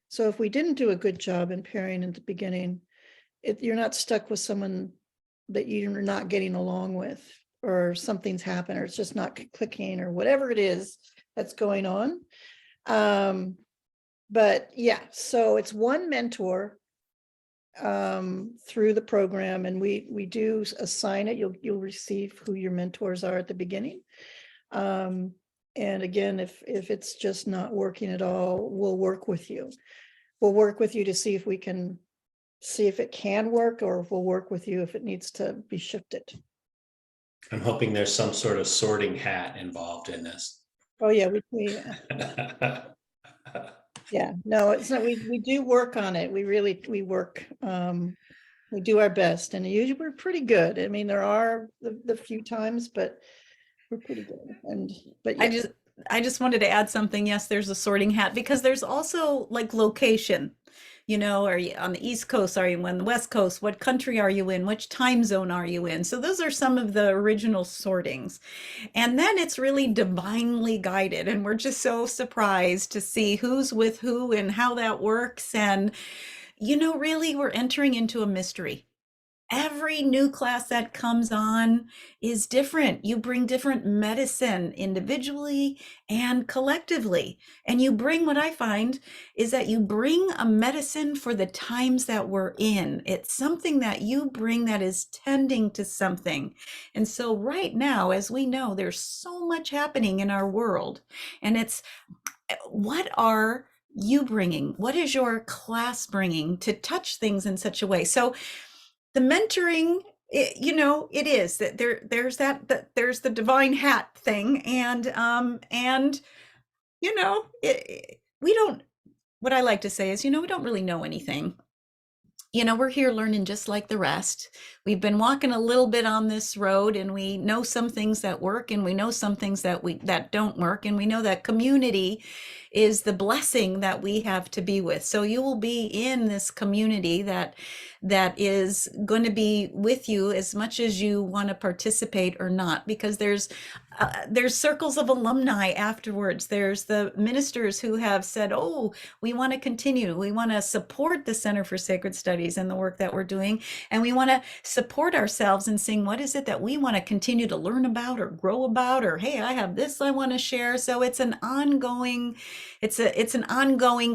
So if we didn't do a good job in pairing at the beginning, you're not stuck with someone that you're not getting along with, or something's happened, or it's just not clicking, or whatever it is that's going on. But yeah, so it's one mentor through the program, and we do assign it. You'll receive who your mentors are at the beginning. And again, if it's just not working at all, we'll work with you. We'll work with you to see if it can work, or we'll work with you if it needs to be shifted. I'm hoping there's some sort of sorting hat involved in this. Oh yeah, yeah, no, it's not. We do work on it. We work. We do our best, and usually we're pretty good. I mean, there are the few times, but we're pretty good. But yes. I just wanted to add something. Yes, there's a sorting hat, because there's also like location. Are you on the East Coast? Are you on the West Coast? What country are you in? Which time zone are you in? So those are some of the original sortings. And then it's really divinely guided. And we're just so surprised to see who's with who and how that works. And, really, we're entering into a mystery. Every new class that comes on is different. You bring different medicine individually and collectively. And you bring, what I find is that you bring a medicine for the times that we're in. It's something that you bring that is tending to something. And so right now, as we know, there's so much happening in our world. And it's, what are you bringing? What is your class bringing to touch things in such a way? So the mentoring, it is that there's the divine hat thing, and we don't. What I like to say is, we don't really know anything. We're here learning just like the rest. We've been walking a little bit on this road, and we know some things that work, and we know some things that don't work, and we know that community is the blessing that we have to be with. So you will be in this community that is going to be with you as much as you want to participate or not, because there's circles of alumni afterwards. There's the ministers who have said, oh, we want to continue. We want to support the Center for Sacred Studies and the work that we're doing. And we want to support ourselves in saying, what is it that we want to continue to learn about or grow about? Or, hey, I have this I want to share. So it's an ongoing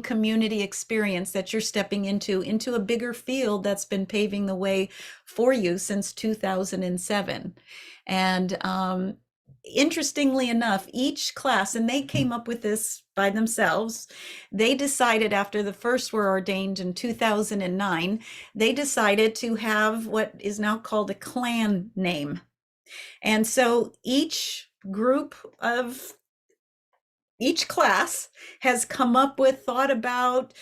community experience that you're stepping into a bigger field that's been paving the way for you since 2007. And interestingly enough, each class, and they came up with this by themselves, they decided after the first were ordained in 2009, they decided to have what is now called a clan name. And so each class has come up with, thought about,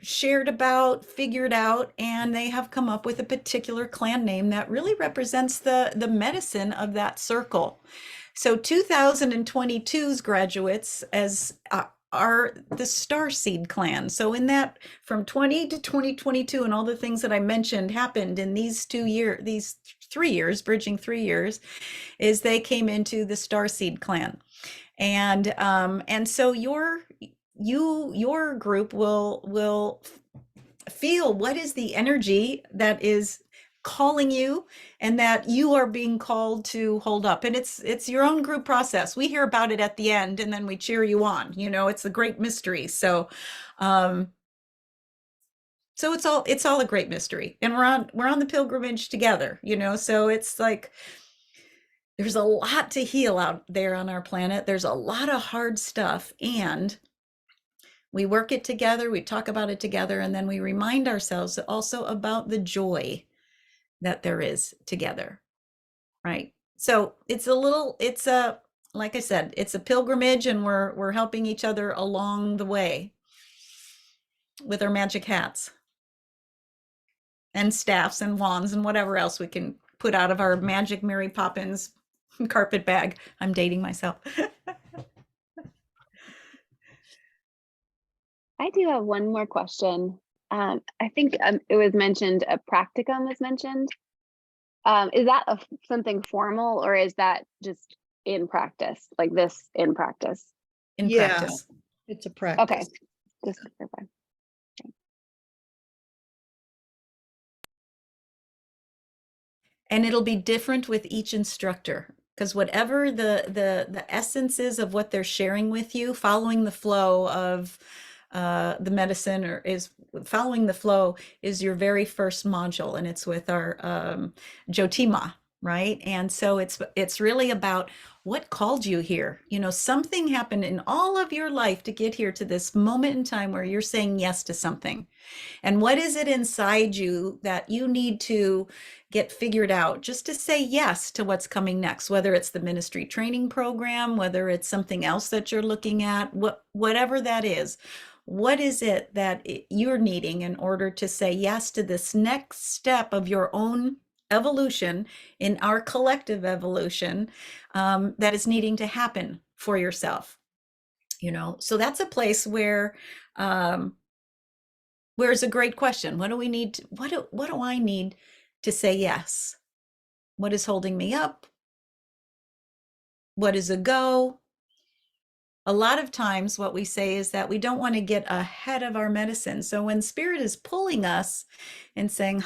shared about, figured out, and they have come up with a particular clan name that really represents the medicine of that circle. So 2022's graduates are the Starseed clan. So in that, from 20 to 2022, and all the things that I mentioned happened in these 3 years, bridging 3 years, is they came into the Starseed clan. And so your group will feel what is the energy that is calling you and that you are being called to hold up. And it's your own group process. We hear about it at the end and then we cheer you on. You know, it's a great mystery. So so it's all a great mystery. And we're on the pilgrimage together, you know. So it's like there's a lot to heal out there on our planet. There's a lot of hard stuff, and we work it together, we talk about it together, and then we remind ourselves also about the joy that there is together, right? So it's a, like I said, it's a pilgrimage, and we're helping each other along the way with our magic hats and staffs and wands and whatever else we can put out of our magic Mary Poppins carpet bag. I'm dating myself. I do have one more question. I think it was mentioned, a practicum was mentioned. Is that something formal, or is that just in practice, like this in practice? In Yeah. practice. It's a practice. Okay, just to clarify. And it'll be different with each instructor, because whatever the essence is of what they're sharing with you, following the flow of the medicine, or is following the flow, is your very first module, and it's with our Jotima, right? And so it's really about what called you here. You know, something happened in all of your life to get here to this moment in time where you're saying yes to something. And what is it inside you that you need to get figured out just to say yes to what's coming next, whether it's the ministry training program, whether it's something else that you're looking at, whatever that is. What is it that you're needing in order to say yes to this next step of your own evolution, in our collective evolution, that is needing to happen for yourself? You know, so that's a place where it's a great question. What do we need? What do I need to say yes? What is holding me up? What is a go? A lot of times what we say is that we don't want to get ahead of our medicine. So when spirit is pulling us and saying,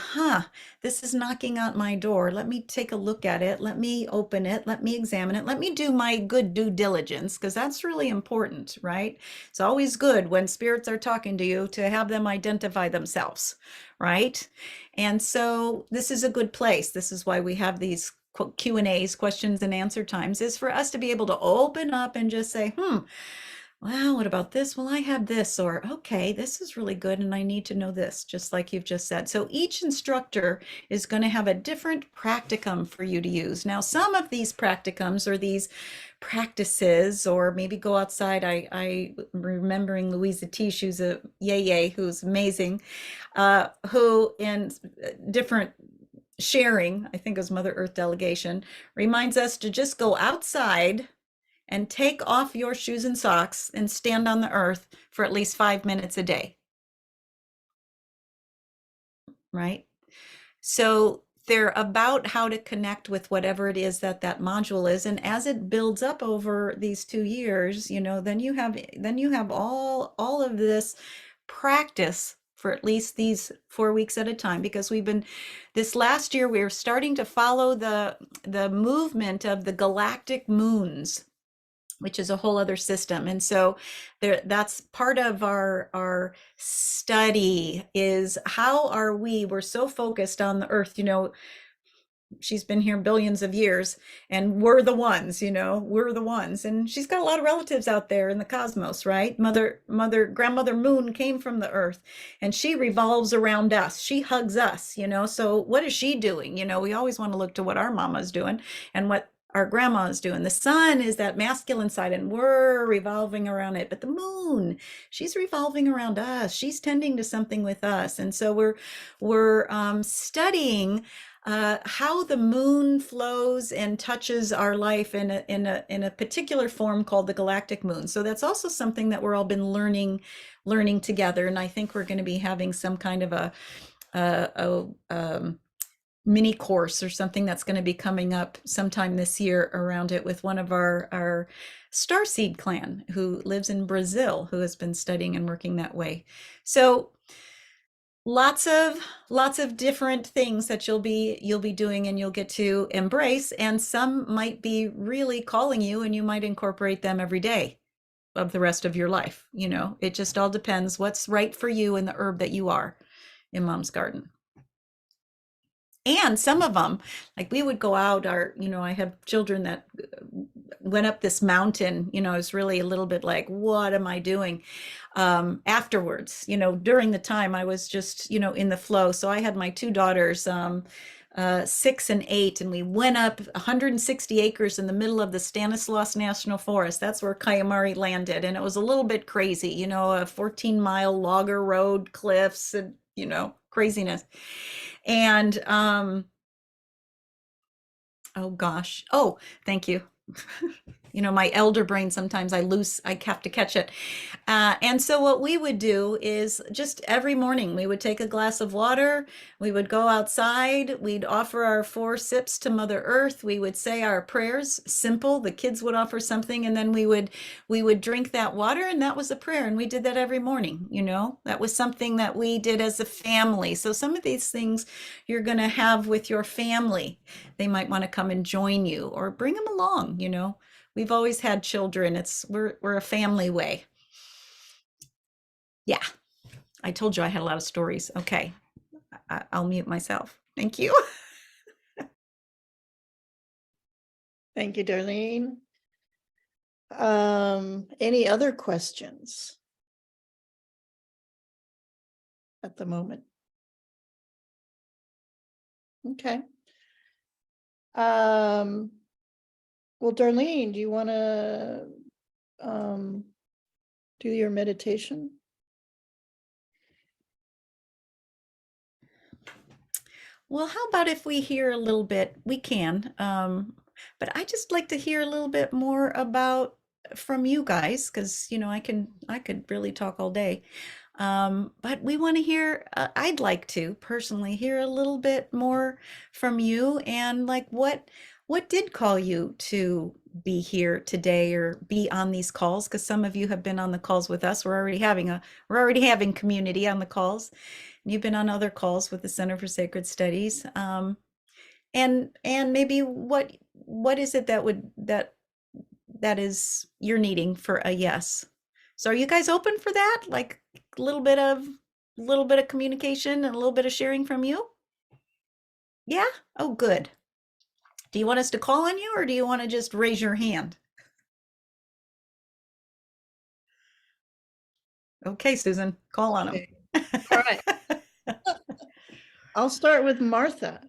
this is knocking at my door, let me take a look at it, let me open it, let me examine it, let me do my good due diligence, because that's really important, right? It's always good when spirits are talking to you to have them identify themselves, right? And so this is a good place. This is why we have these Q&As, questions and answer times, is for us to be able to open up and just say, well, what about this? Well, I have this, or okay, this is really good and I need to know this, just like you've just said. So each instructor is going to have a different practicum for you to use. Now, some of these practicums or these practices, or maybe go outside. I remembering Louisa Tish, who's a yay, who's amazing, who in different sharing, I think it was Mother Earth delegation, reminds us to just go outside and take off your shoes and socks and stand on the earth for at least 5 minutes a day. Right? So they're about how to connect with whatever it is that module is. And as it builds up over these 2 years, you know, then you have all of this practice for at least these 4 weeks at a time, because this last year, we were starting to follow the movement of the galactic moons, which is a whole other system. And so that's part of our study, is how are we're so focused on the earth, you know, she's been here billions of years, and we're the ones, you know, we're the ones. And she's got a lot of relatives out there in the cosmos, right? Grandmother Moon came from the earth, and she revolves around us. She hugs us, you know. So what is she doing? You know, we always want to look to what our mama's doing and what our grandma is doing. The sun is that masculine side, and we're revolving around it. But the moon, she's revolving around us. She's tending to something with us. And so we're studying how the moon flows and touches our life in a particular form called the galactic moon. So that's also something that we're all been learning together. And I think we're going to be having some kind of a mini course or something that's going to be coming up sometime this year around it, with one of our Starseed clan who lives in Brazil, who has been studying and working that way. So lots of different things that you'll be doing and you'll get to embrace, and some might be really calling you and you might incorporate them every day of the rest of your life. You know, it just all depends what's right for you and the herb that you are in Mom's Garden. And some of them, like we would go out, I have children that went up this mountain, it's really a little bit like, what am I doing? Afterwards, during the time I was just, in the flow. So I had my two daughters, 6 and 8, and we went up 160 acres in the middle of the Stanislaus National Forest. That's where Kayamari landed. And it was a little bit crazy, a 14-mile logger road, cliffs, and, craziness. And oh gosh. Oh, thank you. My elder brain, sometimes I have to catch it. And so what we would do is just every morning we would take a glass of water, we would go outside, we'd offer our 4 sips to Mother Earth, we would say our prayers, simple, the kids would offer something, and then we would drink that water, and that was a prayer. And we did that every morning, that was something that we did as a family. So some of these things you're going to have with your family. They might want to come and join you or bring them along, We've always had children. We're a family way. Yeah, I told you I had a lot of stories. Okay, I'll mute myself. Thank you. Thank you, Darlene. Any other questions at the moment? Okay. Well, Darlene, do you want to do your meditation? Well, how about if we hear a little bit? We can, but I just like to hear a little bit more about from you guys, because I could really talk all day. But we want to hear. I'd like to personally hear a little bit more from you, and like what did call you to be here today or be on these calls? Because some of you have been on the calls with us. We're already having community on the calls. You've been on other calls with the Center for Sacred Studies. And maybe what is it that is you're needing for a yes? So are you guys open for that? Like a little bit of communication and a little bit of sharing from you? Yeah? Oh, good. Do you want us to call on you or do you want to just raise your hand? Okay, Susan, call on them. Okay. All right. I'll start with Martha.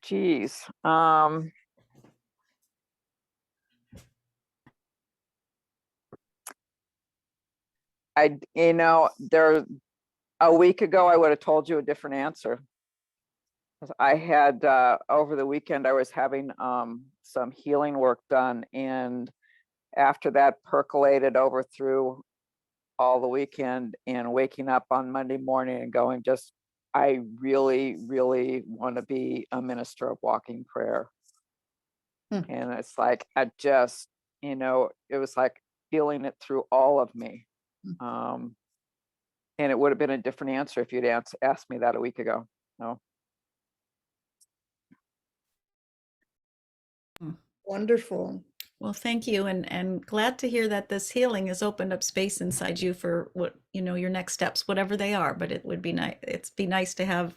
Geez. There a week ago, I would have told you a different answer. I had over the weekend, I was having some healing work done, and after that percolated over through all the weekend and waking up on Monday morning and going, I really, really want to be a minister of walking prayer. And it's like, it was like feeling it through all of me. And it would have been a different answer if you'd asked me that a week ago. No. Wonderful. Well, thank you, and glad to hear that this healing has opened up space inside you for what your next steps, whatever they are. But it would be nice. It's be nice to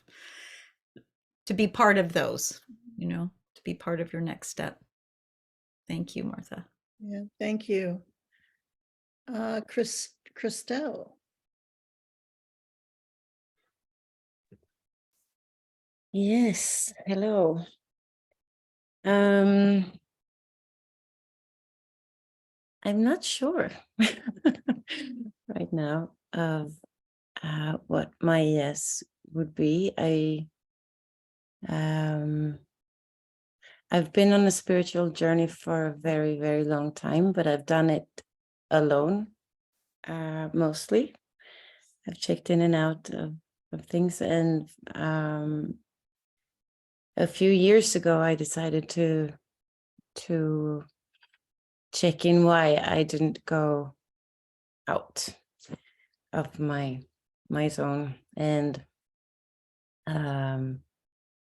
be part of those. To be part of your next step. Thank you, Martha. Yeah, thank you, Christelle. Yes, hello. I'm not sure right now of what my yes would be. I've been on a spiritual journey for a very, very long time, but I've done it alone, mostly. I've checked in and out of things, and a few years ago, I decided to check in why I didn't go out of my zone and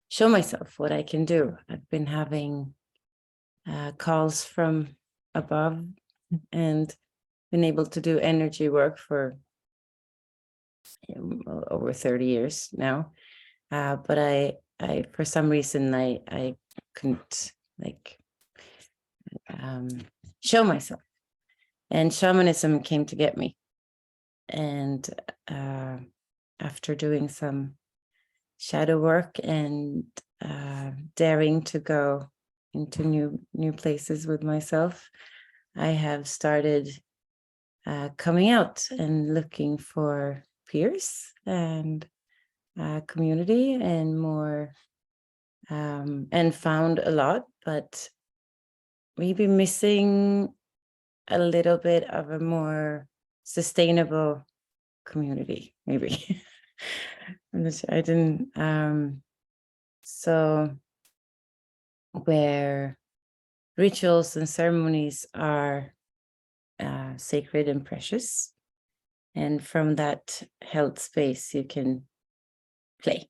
show myself what I can do. I've been having calls from above and been able to do energy work for over 30 years now. But I for some reason I couldn't like show myself, and shamanism came to get me. And after doing some shadow work and daring to go into new places with myself, I have started coming out and looking for peers and community and more, and found a lot, but maybe missing a little bit of a more sustainable community, maybe. I didn't, so where rituals and ceremonies are sacred and precious, and from that held space you can play,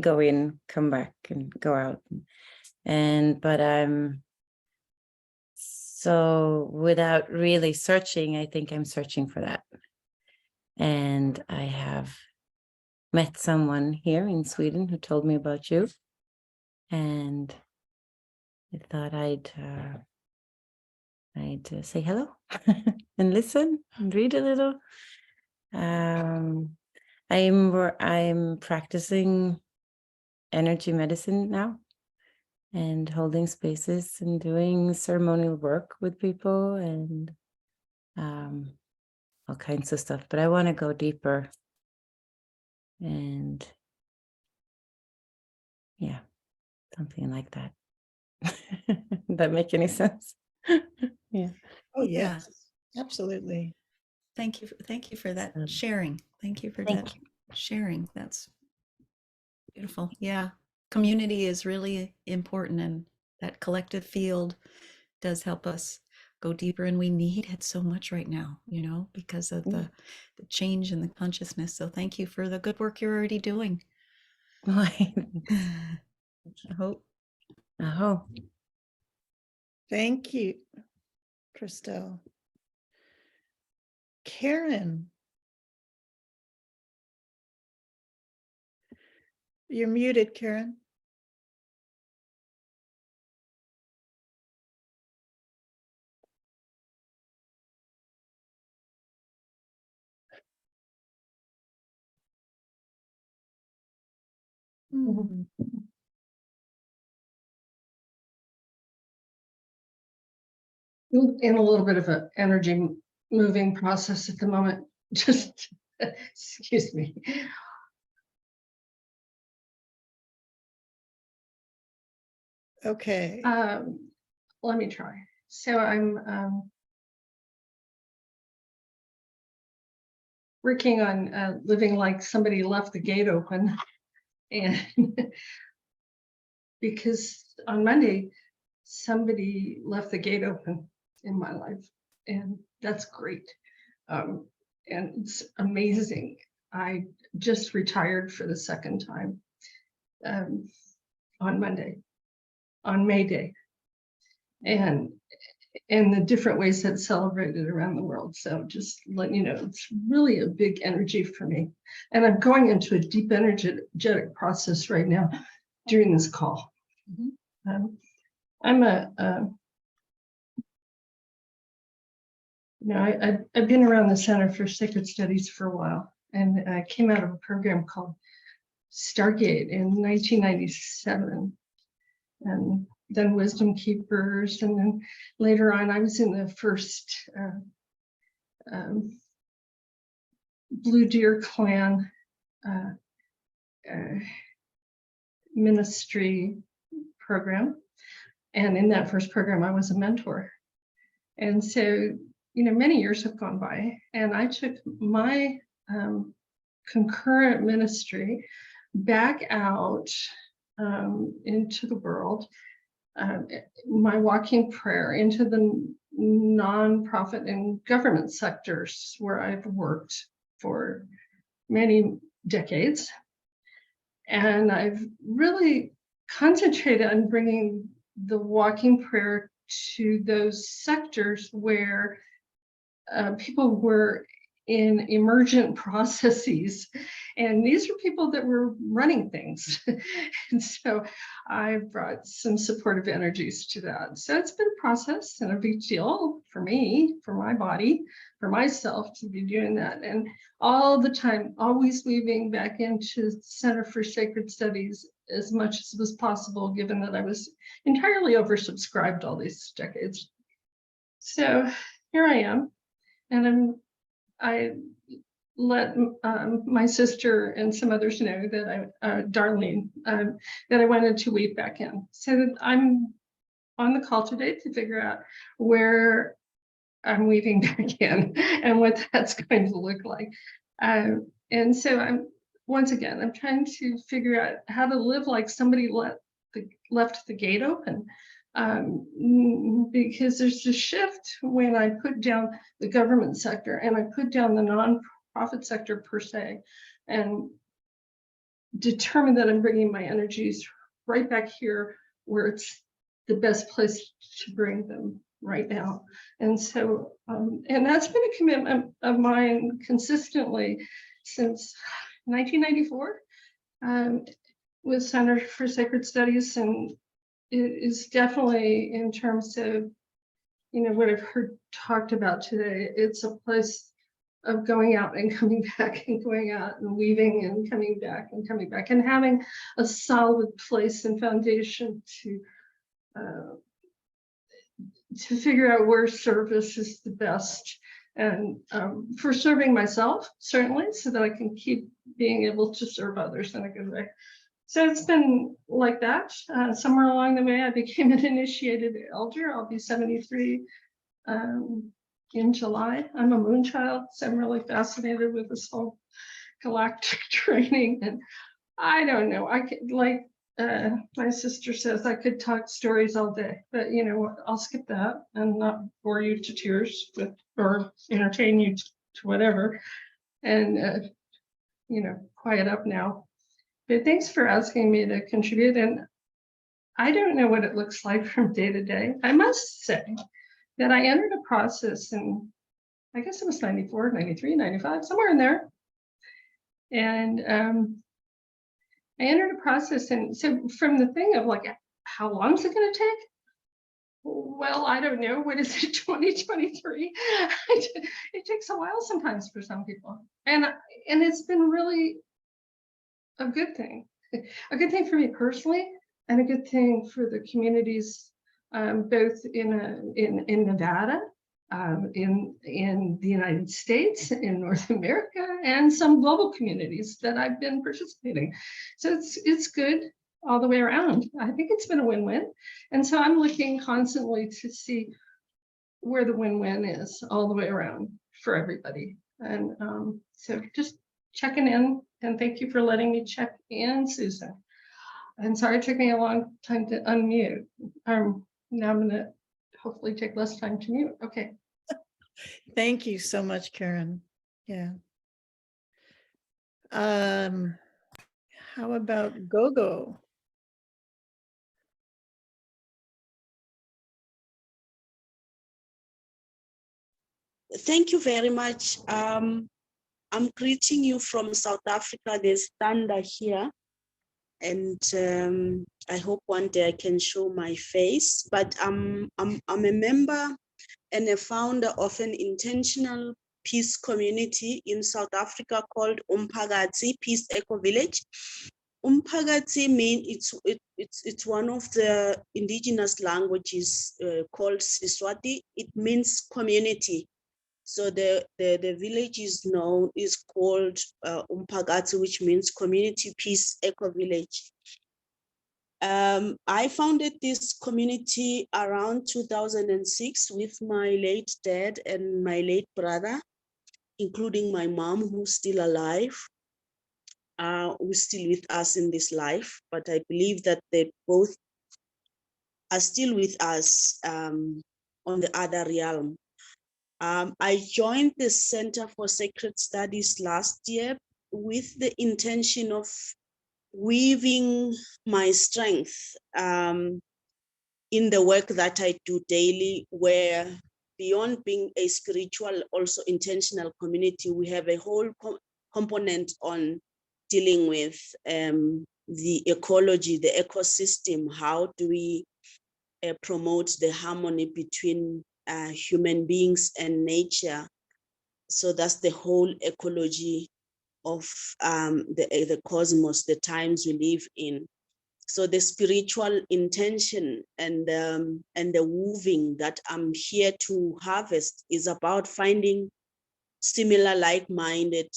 go in, come back, and go out. But so without really searching, I think I'm searching for that. And I have met someone here in Sweden who told me about you, and I thought I'd say hello and listen and read a little. I'm practicing energy medicine now and holding spaces and doing ceremonial work with people and all kinds of stuff. But I want to go deeper, and yeah, something like that. That make any sense? Yeah. Oh, Yeah. yes, absolutely. Thank you for that sharing. Thank you for Thank that sharing. That's beautiful. Yeah. Community is really important, and that collective field does help us go deeper, and we need it so much right now, because of the change in the consciousness. So thank you for the good work you're already doing. Why? I hope. Oh, Thank you, Christelle. Karen. You're muted, Karen. Hmm. In a little bit of an energy moving process at the moment. Just excuse me. Okay. Let me try. So I'm working on living like somebody left the gate open, and because on Monday somebody left the gate open in my life, and that's great. And it's amazing. I just retired for the second time on May Day, and the different ways that's celebrated around the world. So just letting you know, it's really a big energy for me. And I'm going into a deep energetic process right now during this call. Mhm. I've been around the Center for Sacred Studies for a while, and I came out of a program called Stargate in 1997, and then Wisdom Keepers, and then later on I was in the first Blue Deer Clan ministry program, and in that first program I was a mentor. And so many years have gone by, and I took my concurrent ministry back out into the world, my walking prayer into the nonprofit and government sectors where I've worked for many decades. And I've really concentrated on bringing the walking prayer to those sectors where people were in emergent processes. And these are people that were running things. And so I brought some supportive energies to that. So it's been a process and a big deal for me, for my body, for myself to be doing that. And all the time, always weaving back into Center for Sacred Studies as much as was possible, given that I was entirely oversubscribed all these decades. So here I am. And I let my sister and some others know that Darlene, that I wanted to weave back in. So I'm on the call today to figure out where I'm weaving back in and what that's going to look like. And so once again, I'm trying to figure out how to live like somebody left the gate open. Because there's a shift when I put down the government sector and I put down the nonprofit sector per se, and determine that I'm bringing my energies right back here where it's the best place to bring them right now. And so, and that's been a commitment of mine consistently since 1994 with Center for Sacred Studies. And it is definitely, in terms of, you know, what I've heard talked about today, it's a place of going out and coming back and going out and weaving and coming back and having a solid place and foundation to figure out where service is the best, and for serving myself, certainly, so that I can keep being able to serve others in a good way. So it's been like that. Somewhere along the way, I became an initiated elder. I'll be 73 in July. I'm a moon child, so I'm really fascinated with this whole galactic training. And I don't know, I could, like my sister says, I could talk stories all day, but you know what, I'll skip that and not bore you to tears with, or entertain you to whatever, and you know, quiet up now. But thanks for asking me to contribute. And I don't know what it looks like from day to day. I must say that I entered a process in, I guess it was 94, 93, 95, somewhere in there. And I entered a process. And so from the thing of like, how long is it going to take? Well, I don't know. What is it, 2023? It takes a while sometimes for some people. And it's been really a good thing for me personally, and a good thing for the communities, both in Nevada, in the United States, in North America, and some global communities that I've been participating. So it's good all the way around. I think it's been a win-win, and so I'm looking constantly to see where the win-win is all the way around for everybody. And so just checking in, and thank you for letting me check in, Susan. And sorry it took me a long time to unmute. Now I'm gonna hopefully take less time to mute. Okay. Thank you so much, Karen. Yeah. How about Gogo? Thank you very much. I'm greeting you from South Africa. There's thunder here. And I hope one day I can show my face, but I'm a member and a founder of an intentional peace community in South Africa called Umphakathi Peace Eco Village. Umphakathi means it's one of the indigenous languages called Siswati. It means community. So the village is called Umphakathi, which means Community Peace Eco Village. I founded this community around 2006 with my late dad and my late brother, including my mom, who's still alive, who's still with us in this life. But I believe that they both are still with us on the other realm. I joined the Center for Sacred Studies last year with the intention of weaving my strength in the work that I do daily, where beyond being a spiritual, also intentional community, we have a whole component on dealing with the ecology, the ecosystem. How do we promote the harmony between human beings and nature? So that's the whole ecology of the cosmos, the times we live in. So the spiritual intention and the weaving that I'm here to harvest is about finding similar like-minded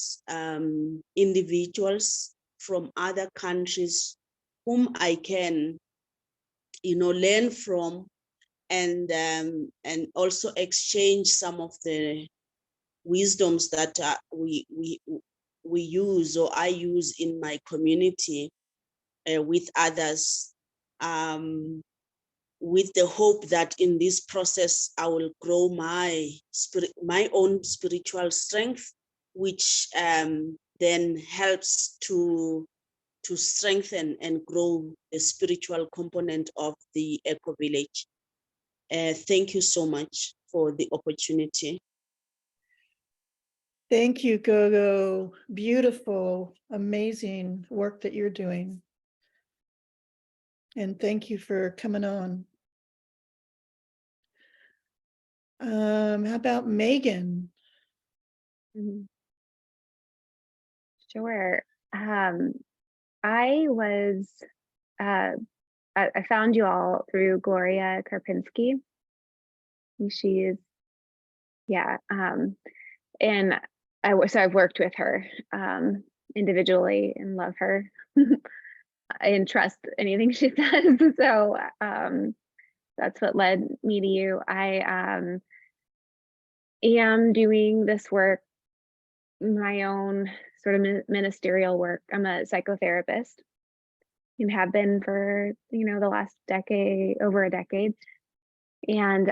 individuals from other countries whom I can, learn from, and also exchange some of the wisdoms that we use, or I use in my community with others, with the hope that in this process I will grow my own spiritual strength, which then helps to strengthen and grow the spiritual component of the eco village. Thank you so much for the opportunity. Thank you, Gogo. Beautiful, amazing work that you're doing. And thank you for coming on. How about Megan? Sure. I was, I found you all through Gloria Karpinski. She is, yeah. And so I've worked with her individually and love her and trust anything she says. So that's what led me to you. I am doing this work, my own sort of ministerial work. I'm a psychotherapist and have been for, the last decade, over a decade. And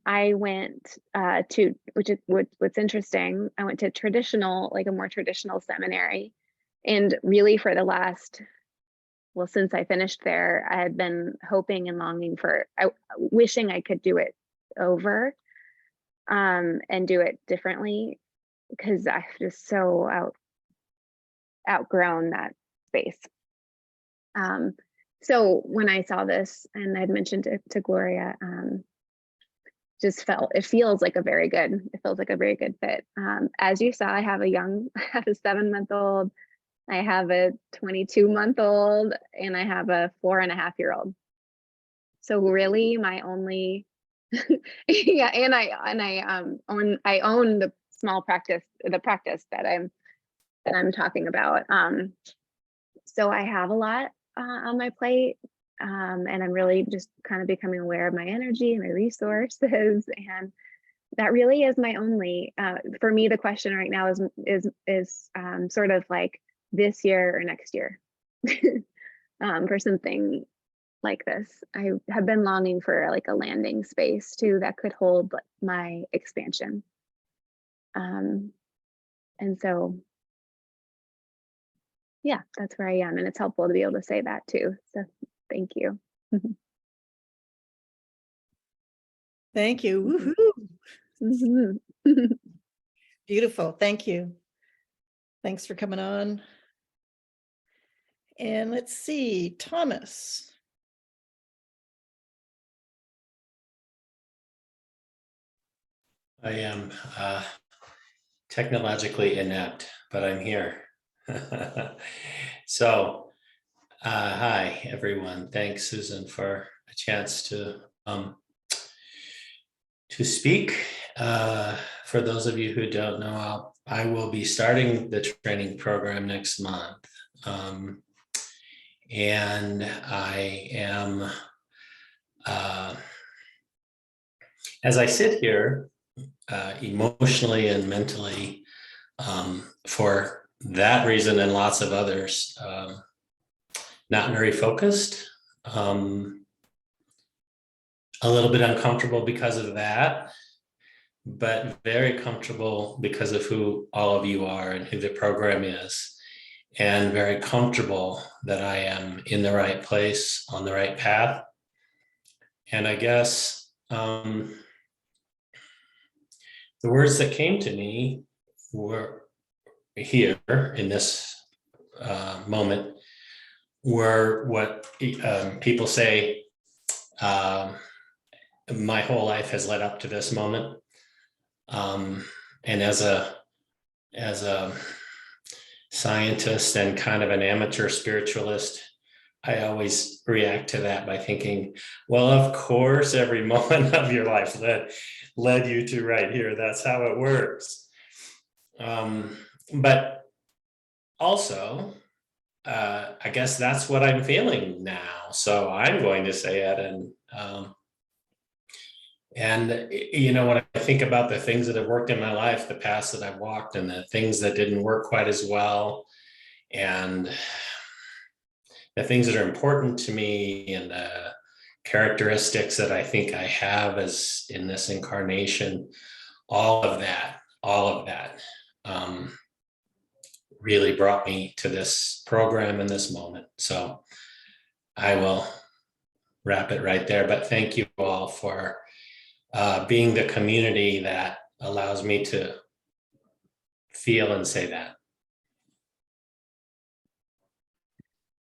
I went to, what's interesting, I went to a more traditional seminary. And really for the last, since I finished there, I had been hoping and longing wishing I could do it over and do it differently, because I've just so outgrown that space. So when I saw this, and I'd mentioned it to Gloria, it feels like a very good fit. As you saw, I have a 7-month-old, I have a 22-month-old, and I have a 4.5-year-old. So really my only, yeah, and I own the small practice, the practice that I'm talking about. So I have a lot on my plate, and I'm really just kind of becoming aware of my energy and my resources, and that really is my only. For me, the question right now is sort of like this year or next year for something like this. I have been longing for like a landing space too that could hold my expansion, and so. Yeah, that's where I am. And it's helpful to be able to say that too. So thank you. Thank you. Woohoo. Beautiful. Thank you. Thanks for coming on. And let's see, Thomas. I am technologically inept, but I'm here. So, hi everyone. Thanks, Susan, for a chance to speak. For those of you who don't know, I will be starting the training program next month, and I am, as I sit here, emotionally and mentally, for that reason and lots of others, not very focused, a little bit uncomfortable because of that, but very comfortable because of who all of you are and who the program is, and very comfortable that I am in the right place, on the right path. And I guess the words that came to me were here in this moment were what people say, my whole life has led up to this moment. And as a scientist and kind of an amateur spiritualist, I always react to that by thinking, well, of course, every moment of your life led you to right here. That's how it works. But also, I guess that's what I'm feeling now. So I'm going to say it. And you know, when I think about the things that have worked in my life, the paths that I've walked and the things that didn't work quite as well, and the things that are important to me and the characteristics that I think I have as in this incarnation, all of that really brought me to this program in this moment. So I will wrap it right there, but thank you all for being the community that allows me to feel and say that.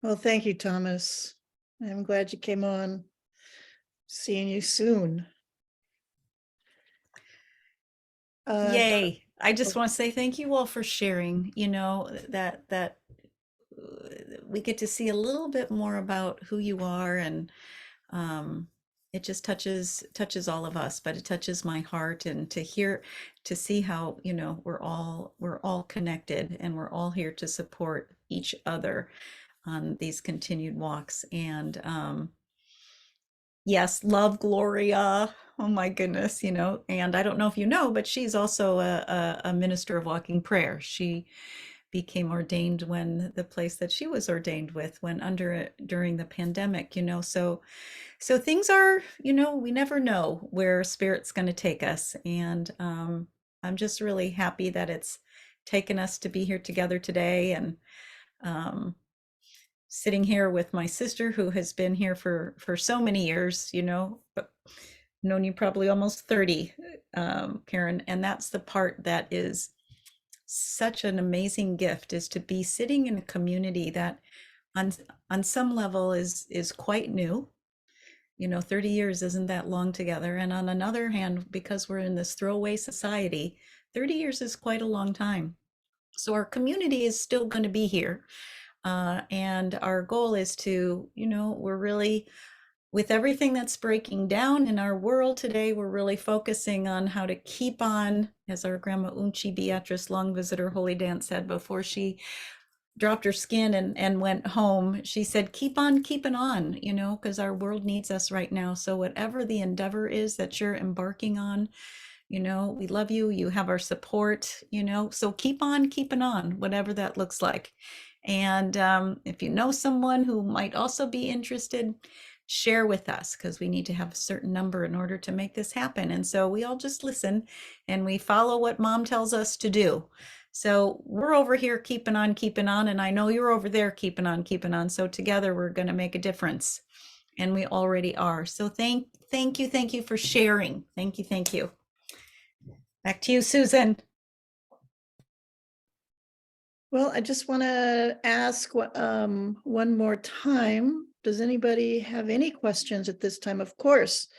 Well, thank you, Thomas. I'm glad you came on. Seeing you soon. Yay. I just want to say thank you all for sharing, you know, that we get to see a little bit more about who you are, and it just touches all of us, but it touches my heart, and to see how, you know, we're all connected, and we're all here to support each other on these continued walks. And yes, love Gloria. Oh my goodness, you know, and I don't know if you know, but she's also a minister of walking prayer. She became ordained when the place that she was ordained with went under during the pandemic, you know. So things are, you know, we never know where spirit's going to take us. And I'm just really happy that it's taken us to be here together today. And sitting here with my sister, who has been here for so many years, you know, but known you probably almost 30, Karen. And that's the part that is such an amazing gift, is to be sitting in a community that on some level is quite new. You know, 30 years isn't that long together. And on another hand, because we're in this throwaway society, 30 years is quite a long time. So our community is still going to be here. And our goal is to, you know, we're really, with everything that's breaking down in our world today, we're really focusing on how to keep on, as our grandma Unchi Beatrice, long visitor Holy Dance, said before she dropped her skin and went home. She said, keep on keeping on, you know, because our world needs us right now. So whatever the endeavor is that you're embarking on, you know, we love you. You have our support, you know, so keep on keeping on, whatever that looks like. And if you know someone who might also be interested, share with us, because we need to have a certain number in order to make this happen. And so we all just listen and we follow what mom tells us to do. So we're over here keeping on, and I know you're over there keeping on. So together we're going to make a difference, and we already are. So thank you for sharing. Thank you. Back to you, Susan. Well, I just want to ask one more time. Does anybody have any questions at this time? Of course,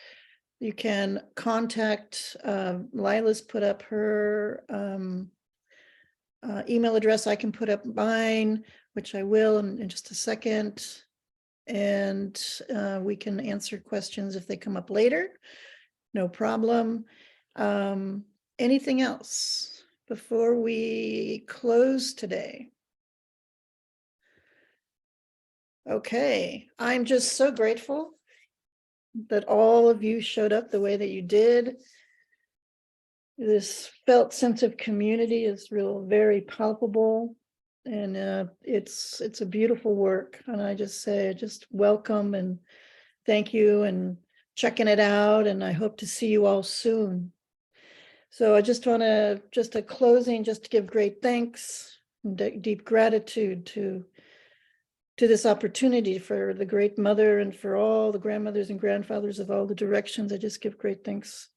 you can contact, Lila's put up her email address. I can put up mine, which I will in just a second. And we can answer questions if they come up later. No problem. Anything else before we close today? Okay, I'm just so grateful that all of you showed up the way that you did. This felt sense of community is very palpable, and it's a beautiful work. And I just say, just welcome and thank you. And checking it out, and I hope to see you all soon. So I just want to, just a closing, just to give great thanks and deep gratitude to this opportunity for the great mother and for all the grandmothers and grandfathers of all the directions. I just give great thanks.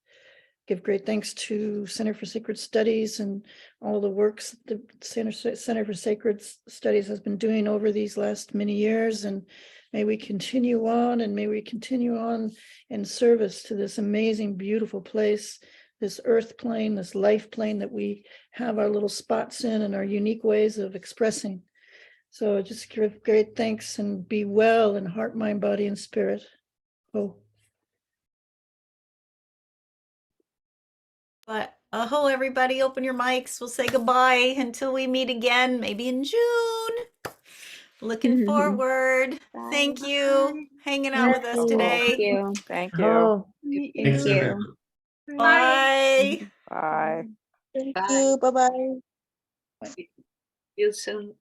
Give great thanks to Center for Sacred Studies and all the works the Center for Sacred Studies has been doing over these last many years. And may we continue on, and may we continue on in service to this amazing, beautiful place, this earth plane, this life plane that we have our little spots in and our unique ways of expressing. So just give great thanks and be well in heart, mind, body, and spirit. Oh. But aho, everybody, open your mics. We'll say goodbye until we meet again, maybe in June. Looking forward. Thank you hanging out with us Thank today. Thank you. Thank you. Oh, Meet Thanks, you. everyone. Bye. Bye. Thank Bye. you. Bye-bye. See you soon.